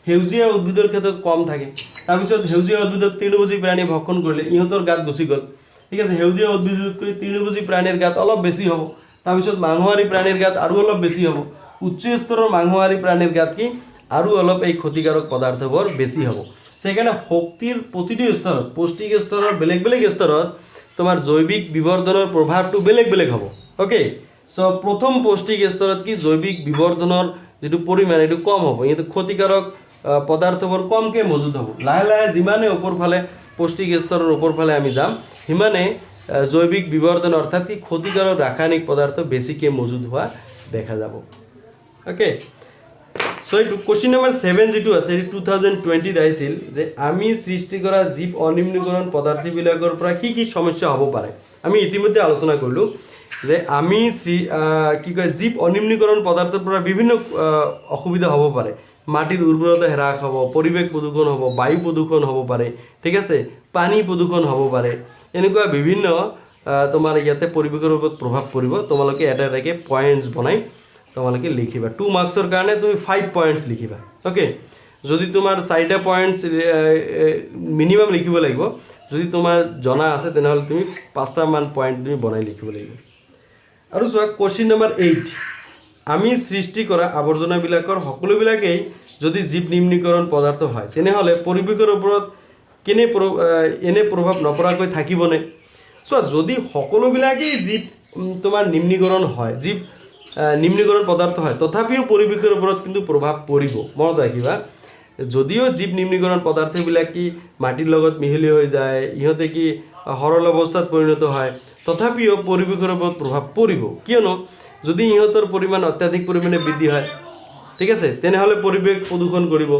সেউজীয়া উদ্ভিদৰ ক্ষেত্ৰত কম থাকে, তাৰপিছত সেউজীয়া উদ্ভিদক তৃণভোজী প্ৰাণীয়ে ভক্ষণ কৰিলে ইহঁতৰ গাত গুচি গ'ল। ঠিক আছে, সেউজীয়া উদ্ভিদতকৈ তৃণভোজী প্ৰাণীৰ গাত অলপ বেছি হ'ব, তাৰপিছত মাংসহাৰী প্ৰাণীৰ গাত আৰু অলপ বেছি হ'ব, উচ্চ স্তৰৰ মাংসহাৰী প্ৰাণীৰ গাত কি আৰু অলপ এই ক্ষতিকাৰক পদাৰ্থবোৰ বেছি হ'ব। সেইকাৰণে শক্তিৰ প্ৰতিটো স্তৰত, পৌষ্টিক স্তৰৰ বেলেগ বেলেগ স্তৰত তোমাৰ জৈৱিক বিবৰ্ধনৰ প্ৰভাৱটো বেলেগ বেলেগ হ'ব। অ'কে, চ' প্ৰথম পৌষ্টিক স্তৰত কি জৈৱিক বিবৰ্ধনৰ যিটো পৰিমাণ এইটো কম হ'ব, কিন্তু ক্ষতিকাৰক পদাৰ্থবোৰ কমকৈ মজুত হ'ব। লাহে লাহে যিমানে ওপৰ ফালে পৌষ্টিক স্তৰৰ ওপৰ ফালে আমি যাম, সিমানে জৈৱিক বিবৰ্ধন অৰ্থাৎ কি ক্ষতিকাৰক ৰাসায়নিক পদাৰ্থ বেছিকৈ মজুত হোৱা দেখা যাব। অ'কে, চ' এইটো কুৱেশ্যন নম্বৰ 7 যিটো আছে, এইটো 2020 আহিছিল যে আমি সৃষ্টি কৰা জীৱ অনিম্নীকৰণ পদাৰ্থবিলাকৰ পৰা কি কি সমস্যা হ'ব পাৰে। আমি ইতিমধ্যে আলোচনা কৰিলোঁ যে আমি জীৱ অনিম্নীকৰণ পদাৰ্থৰ পৰা বিভিন্ন অসুবিধা হ'ব পাৰে। মাটিৰ উৰ্বৰতা হ্ৰাস হ'ব, পৰিৱেশ প্ৰদূষণ হ'ব, বায়ু প্ৰদূষণ হ'ব পাৰে, ঠিক আছে, পানী প্ৰদূষণ হ'ব পাৰে। এনেকুৱা বিভিন্ন তোমাৰ ইয়াতে পৰিৱেশৰ ওপৰত প্ৰভাৱ পৰিব। তোমালোকে এটা এটাকৈ পইণ্টছ বনাই তোমালোকে লিখিবা। 2 মাৰ্কছৰ কাৰণে তুমি 5 পইণ্টছ লিখিবা। অ'কে, যদি তোমাৰ 4টা পইণ্টছ মিনিমাম লিখিব লাগিব, যদি তোমাৰ জনা আছে তেনেহ'লে তুমি 5টামান পইণ্ট তুমি বনাই লিখিব লাগিব। আৰু চোৱা, কুৱেশ্যন নম্বৰ 8, আমি সৃষ্টি কৰা আৱৰ্জনাবিলাকৰ সকলোবিলাকেই যদি জীৱ নিম্নীকৰণ পদাৰ্থ হয় তেনেহ'লে পৰিৱেশৰ ওপৰত এনে প্ৰভাৱ নপৰাকৈ থাকিবনে? চোৱা, যদি সকলোবিলাকেই জীৱ তোমাৰ নিম্নীকৰণ হয়, জীৱ নিম্নীকৰণ পদাৰ্থ হয়, তথাপিও পৰিৱেশৰ ওপৰত কিন্তু প্ৰভাৱ পৰিব। মনত ৰাখিবা, যদিও জীৱ নিম্নীকৰণ পদাৰ্থবিলাক কি মাটিৰ লগত মিহলি হৈ যায়, ইহঁতে কি সৰল অৱস্থাত পৰিণত হয়, তথাপিও পৰিৱেশৰ ওপৰত প্ৰভাৱ পৰিব। কিয়নো যদি ইহঁতৰ পৰিমাণ অত্যাধিক পৰিমাণে বৃদ্ধি হয়, ঠিক আছে, তেনেহ'লে পৰিৱেশ প্ৰদূষণ কৰিব।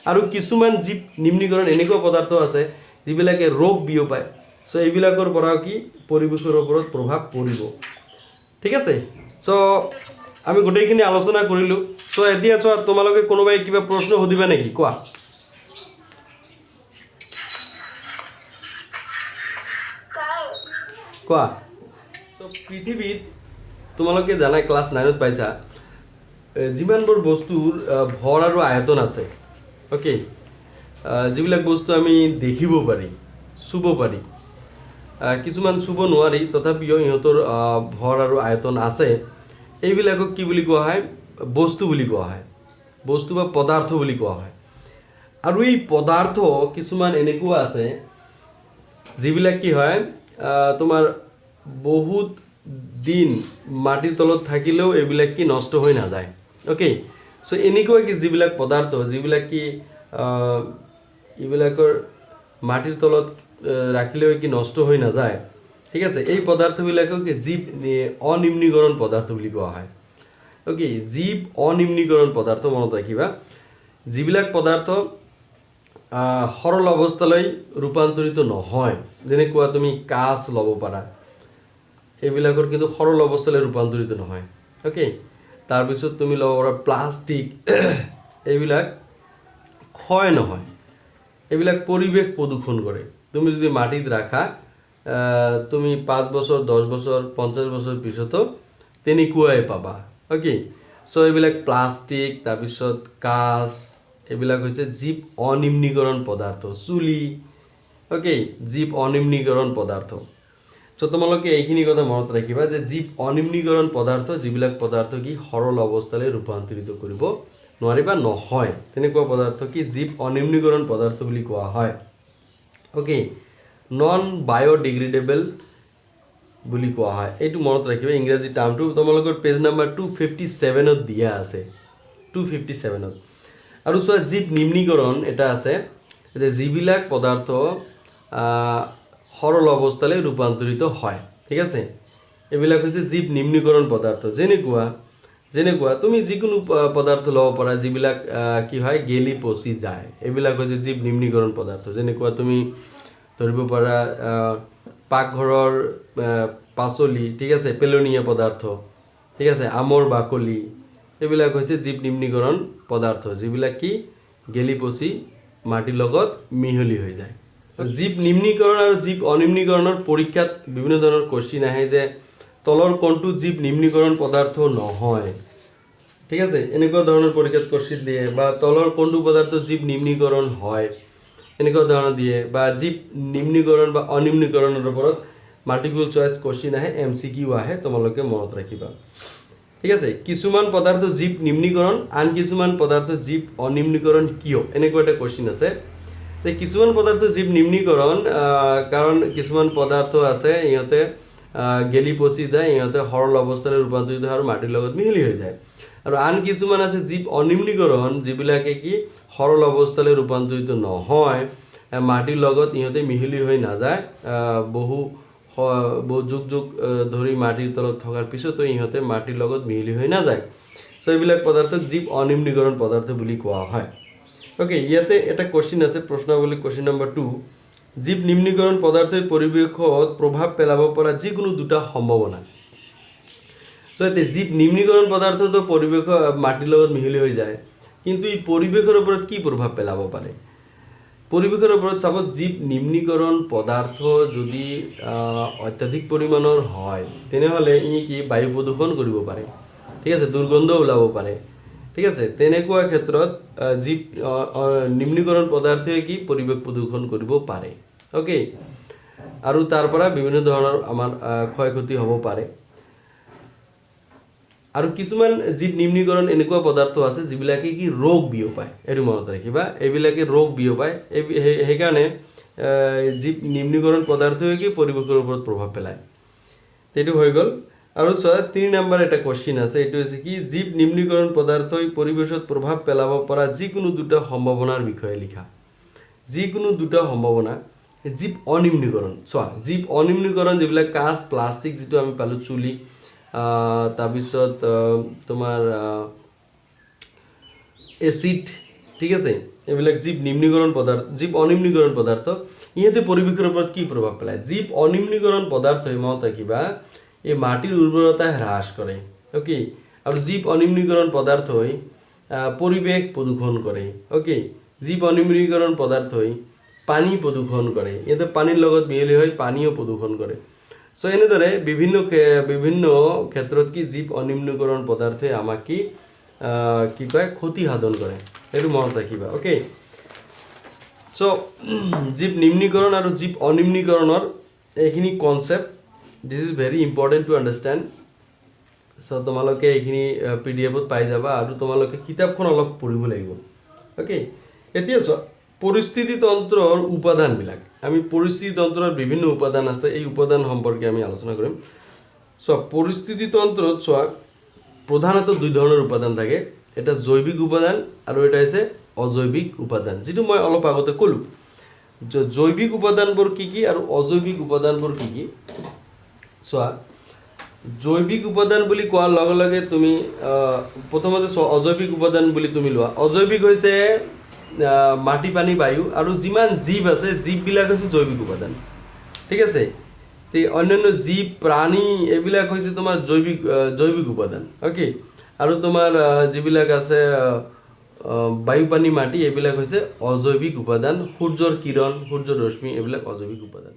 আৰু কিছুমান জীৱ নিম্নীকৰণ এনেকুৱা পদাৰ্থ আছে যিবিলাকে ৰোগ বিয়পায়। চ' এইবিলাকৰ পৰাও কি পৰিৱেশৰ ওপৰত প্ৰভাৱ পৰিব। ঠিক আছে, চ' আমি গোটেইখিনি আলোচনা কৰিলোঁ। চ' এতিয়া চোৱা, তোমালোকে কোনোবাই কিবা প্ৰশ্ন সুধিবা নেকি? কোৱা। কোৱা। চ' পৃথিৱীত তোমালোকে জানাই, ক্লাছ 9ত পাইছা, যিমানবোৰ বস্তুৰ ভৰ আৰু আয়তন আছে, অ'কে, যিবিলাক বস্তু আমি দেখিব পাৰি, চুব পাৰি, কিছুমান চুব নোৱাৰি তথাপিও ইহঁতৰ ভৰ আৰু আয়তন আছে এইবিলাকক কি বুলি কোৱা হয় বস্তু বুলি কোৱা হয় বস্তু বা পদাৰ্থ বুলি কোৱা হয় আৰু এই পদাৰ্থ কিছুমান এনেকুৱা আছে যিবিলাক কি হয় তোমাৰ বহুত দিন মাটিৰ তলত থাকিলেও এইবিলাক কি নষ্ট হৈ নাযায় ওকে সো এনেকুৱা কি যিবিলাক পদাৰ্থ যিবিলাক কি এইবিলাকৰ মাটিৰ তলত ৰাখিলেও কি নষ্ট হৈ নাযায় ঠিক আছে এই পদাৰ্থবিলাকক জীৱ অনিম্নীকৰণ পদাৰ্থ বুলি কোৱা হয় ওকে জীৱ অনিম্নীকৰণ পদাৰ্থ মনত ৰাখিবা যিবিলাক পদাৰ্থ সৰল অৱস্থালৈ ৰূপান্তৰিত নহয় যেনেকুৱা তুমি কাঁচ ল'ব পাৰা এইবিলাকৰ কিন্তু সৰল অৱস্থালৈ ৰূপান্তৰিত নহয় ওকে তাৰপিছত তুমি ল'ব পাৰা প্লাষ্টিক এইবিলাক ক্ষয় নহয় এইবিলাক পৰিৱেশ প্ৰদূষণ কৰে তুমি যদি মাটিত ৰাখা তুমি 5 বছৰ 10 বছৰ 50 বছৰ পিছতো তেনেকুৱাই পাবা ওকে সো এইবিলাক প্লাষ্টিক তাৰপিছত কাঁচ এইবিলাক হৈছে জীৱ অনিম্নীকৰণ পদাৰ্থ চুলি ওকে জীৱ অনিম্নীকৰণ পদাৰ্থ সো তোমালোকে এইখিনি কথা মনত ৰাখিবা যে জীৱ অনিম্নীকৰণ পদাৰ্থ যিবিলাক পদাৰ্থ কি সৰল অৱস্থালৈ ৰূপান্তৰিত কৰিব নোৱাৰিবা নহয় তেনেকুৱা পদাৰ্থ কি জীৱ অনিম্নীকৰণ পদাৰ্থ বুলি কোৱা হয় ওকে নন বায়োডিগ্ৰেডেবল বুলি কোৱা হয় এইটো মনত ৰাখিবা ইংৰাজী টাৰ্মটো তোমালোকৰ পেজ নাম্বাৰ 257 ত দিয়া আছে 257 ত আৰু চোৱা জীৱ নিম্নীকৰণ এটা আছে যে যিবিলাক পদাৰ্থ সৰল অৱস্থালৈ ৰূপান্তৰিত হয় ঠিক আছে এইবিলাক হৈছে জীৱ নিম্নীকৰণ পদাৰ্থ যেনেকুৱা তুমি যিকোনো পদাৰ্থ ল'ব পাৰা যিবিলাক কি হয় গেলি পচি যায় এইবিলাক হৈছে জীৱ নিম্নীকৰণ পদাৰ্থ যেনেকুৱা তুমি ধৰিব পাৰা পাকঘৰৰ পাচলি ঠিক আছে পেলনীয়া পদাৰ্থ ঠিক আছে আমৰ বাকলি এইবিলাক হৈছে জীৱ নিম্নীকৰণ পদাৰ্থ যিবিলাক কি গেলি পচি মাটিৰ লগত মিহলি হৈ যায় জীৱ নিম্নীকৰণ আৰু জীৱ অনিম্নীকৰণৰ পৰীক্ষাত বিভিন্ন ধৰণৰ কোশ্চিন আহে যে তলৰ কোনটো জীৱ নিম্নীকৰণ পদাৰ্থ নহয় ঠিক আছে এনেকুৱা ধৰণৰ পৰীক্ষাত কোশ্চিন দিয়ে বা তলৰ কোনটো পদাৰ্থ জীৱ নিম্নীকৰণ হয় এনেকুৱা ধৰণৰ দিয়ে বা জীৱ নিম্নীকৰণ বা অনিম্নীকৰণৰ ওপৰত মাল্টিপল চয়েস কোশ্চিন আহে এমসিকিউ আহে তোমালোকে মনত ৰাখিবা ঠিক আছে কিছুমান পদাৰ্থ জীৱ নিম্নীকৰণ আন কিছুমান পদাৰ্থ জীৱ অনিম্নীকৰণ কিয় এনেকুৱা এটা কোশ্চিন আছে যে কিছুমান পদাৰ্থ জীৱ নিম্নীকৰণ কাৰণ কিছুমান পদাৰ্থ আছে ইহঁতে গেলি পচি যায় ইহঁতে সৰল অৱস্থালৈ ৰূপান্তৰিত হয় আৰু মাটিৰ লগত মিহলি হৈ যায় আৰু আন কিছুমান আছে জীৱ অনিম্নীকৰণ যিবিলাকে কি সৰল অৱস্থালৈ ৰূপান্তৰিত নহয় মাটিৰ লগত ইহঁতে মিহলি হৈ নাযায় বহু যুগ যুগ ধৰি মাটিৰ তলত থকাৰ পিছতো ইহঁতে মাটিৰ লগত মিহলি হৈ নাযায় সো এইবিলাক পদাৰ্থক জীৱ অনিম্নীকৰণ পদাৰ্থ বুলি কোৱা হয় ওকে ইয়াতে এটা কোশ্চিন আছে প্ৰশ্নাৱলী কোশ্চিন নম্বৰ 2 জীৱ নিম্নীকৰণ পদাৰ্থই পৰিৱেশত প্ৰভাৱ পেলাব পৰা যিকোনো দুটা সম্ভাৱনা সো এতে জীৱ নিম্নীকৰণ পদাৰ্থটো পৰিৱেশ মাটিৰ লগত মিহলি হৈ যায় কিন্তু এই পৰিৱেশৰ ওপৰত কি প্ৰভাৱ পেলাব পাৰে পৰিৱেশৰ ওপৰত চাব জীৱ নিম্নীকৰণ পদাৰ্থ যদি অত্যাধিক পৰিমাণৰ হয় তেনেহলে ই কি বায়ু প্ৰদূষণ কৰিব পাৰে ঠিক আছে দুৰ্গন্ধ ওলাব পাৰে ঠিক আছে তেনেকুৱা ক্ষেত্ৰত জীৱ নিম্নীকৰণ পদাৰ্থই কি পৰিৱেশ প্ৰদূষণ কৰিব পাৰে ওকে আৰু তাৰ পৰা বিভিন্ন ধৰণৰ আমাৰ ক্ষয়ক্ষতি হ'ব পাৰে আৰু কিছুমান জীৱ নিম্নীকৰণ এনেকুৱা পদাৰ্থ আছে যিবিলাকে কি ৰোগ বিয়পায় এটো মনত ৰাখিবা এইবিলাকে ৰোগ বিয়পায় সেইকাৰণে জীৱ নিম্নীকৰণ পদাৰ্থই কি পৰিৱেশৰ ওপৰত প্ৰভাৱ পেলায় এইটো হৈ গ'ল আৰু 3 নম্বৰ এটা কোশ্চিন আছে এটো হৈছে কি জীৱ নিম্নীকৰণ পদাৰ্থই পৰিৱেশত প্ৰভাৱ পেলাব পৰা যিকোনো দুটা সম্ভাৱনাৰ বিষয়ে লিখা যিকোনো দুটা সম্ভাৱনা জীৱ অনিম্নীকৰণ জীৱ অনিম্নীকৰণ যিবিলাক কাঁচ প্লাষ্টিক যেটো আমি পালো চুলি তাৰপিছত তোমাৰ এসিড ঠিক আছে এইবিলাক জীৱ নিম্নীকৰণ পদাৰ্থ জীৱ অনিম্নীকৰণ পদাৰ্থ ইহঁতে পৰিৱেশৰ ওপৰত কি প্ৰভাৱ পেলায় জীৱ অনিম্নীকৰণ পদাৰ্থই মনত ৰাখিবা এই মাটিৰ উৰ্বৰতা হ্ৰাস কৰে ওকে আৰু জীৱ অনিম্নীকৰণ পদাৰ্থই পৰিৱেশ প্ৰদূষণ কৰে ওকে জীৱ অনিম্নীকৰণ পদাৰ্থই পানী প্ৰদূষণ কৰে ইহঁতে পানীৰ লগত মিহলি হৈ পানীও প্ৰদূষণ কৰে সো এনেদৰে বিভিন্ন ক্ষেত্ৰত কি জীৱ অনিম্নীকৰণ পদাৰ্থই আমাক কি কয় ক্ষতি সাধন কৰে এটো মনত ৰাখিবা ওকে সো জীৱ নিম্নীকৰণ আৰু জীৱ অনিম্নীকৰণৰ এইখিনি concept this is very important to understand so' তোমালোকে এইখিনি PDF-ত পাই যাবা আৰু তোমালোকে কিতাপখন অলপ পঢ়িব লাগিব অ'কে এতিয়া চোৱা পৰিস্থিতিতন্ত্ৰৰ উপাদানবিলাক আমি পৰিস্থিতিতন্ত্ৰৰ বিভিন্ন উপাদান আছে এই উপাদান সম্পৰ্কে আমি আলোচনা কৰিম চোৱা পৰিস্থিতিতন্ত্ৰত চোৱা প্ৰধানতঃ দুই ধৰণৰ উপাদান থাকে এটা জৈৱিক উপাদান আৰু এটা হৈছে অজৈৱিক উপাদান যিটো মই অলপ আগতে ক'লোঁ জৈৱিক উপাদানবোৰ কি কি আৰু অজৈৱিক উপাদানবোৰ কি কি চোৱা জৈৱিক উপাদান বুলি কোৱাৰ লগে লগে তুমি প্ৰথমতে চোৱা অজৈৱিক উপাদান বুলি তুমি লোৱা অজৈৱিক হৈছে মাটি পানী বায়ু আৰু যিমান জীৱ আছে জীৱবিলাক হৈছে জৈৱিক উপাদান ঠিক আছে তে অন্যান্য জীৱ প্ৰাণী এইবিলাক হৈছে তোমাৰ জৈৱিক উপাদান অ'কে আৰু তোমাৰ যিবিলাক আছে বায়ু পানী মাটি এইবিলাক হৈছে অজৈৱিক উপাদান সূৰ্যৰ কিৰণ সূৰ্যৰ ৰশ্মি এইবিলাক অজৈৱিক উপাদান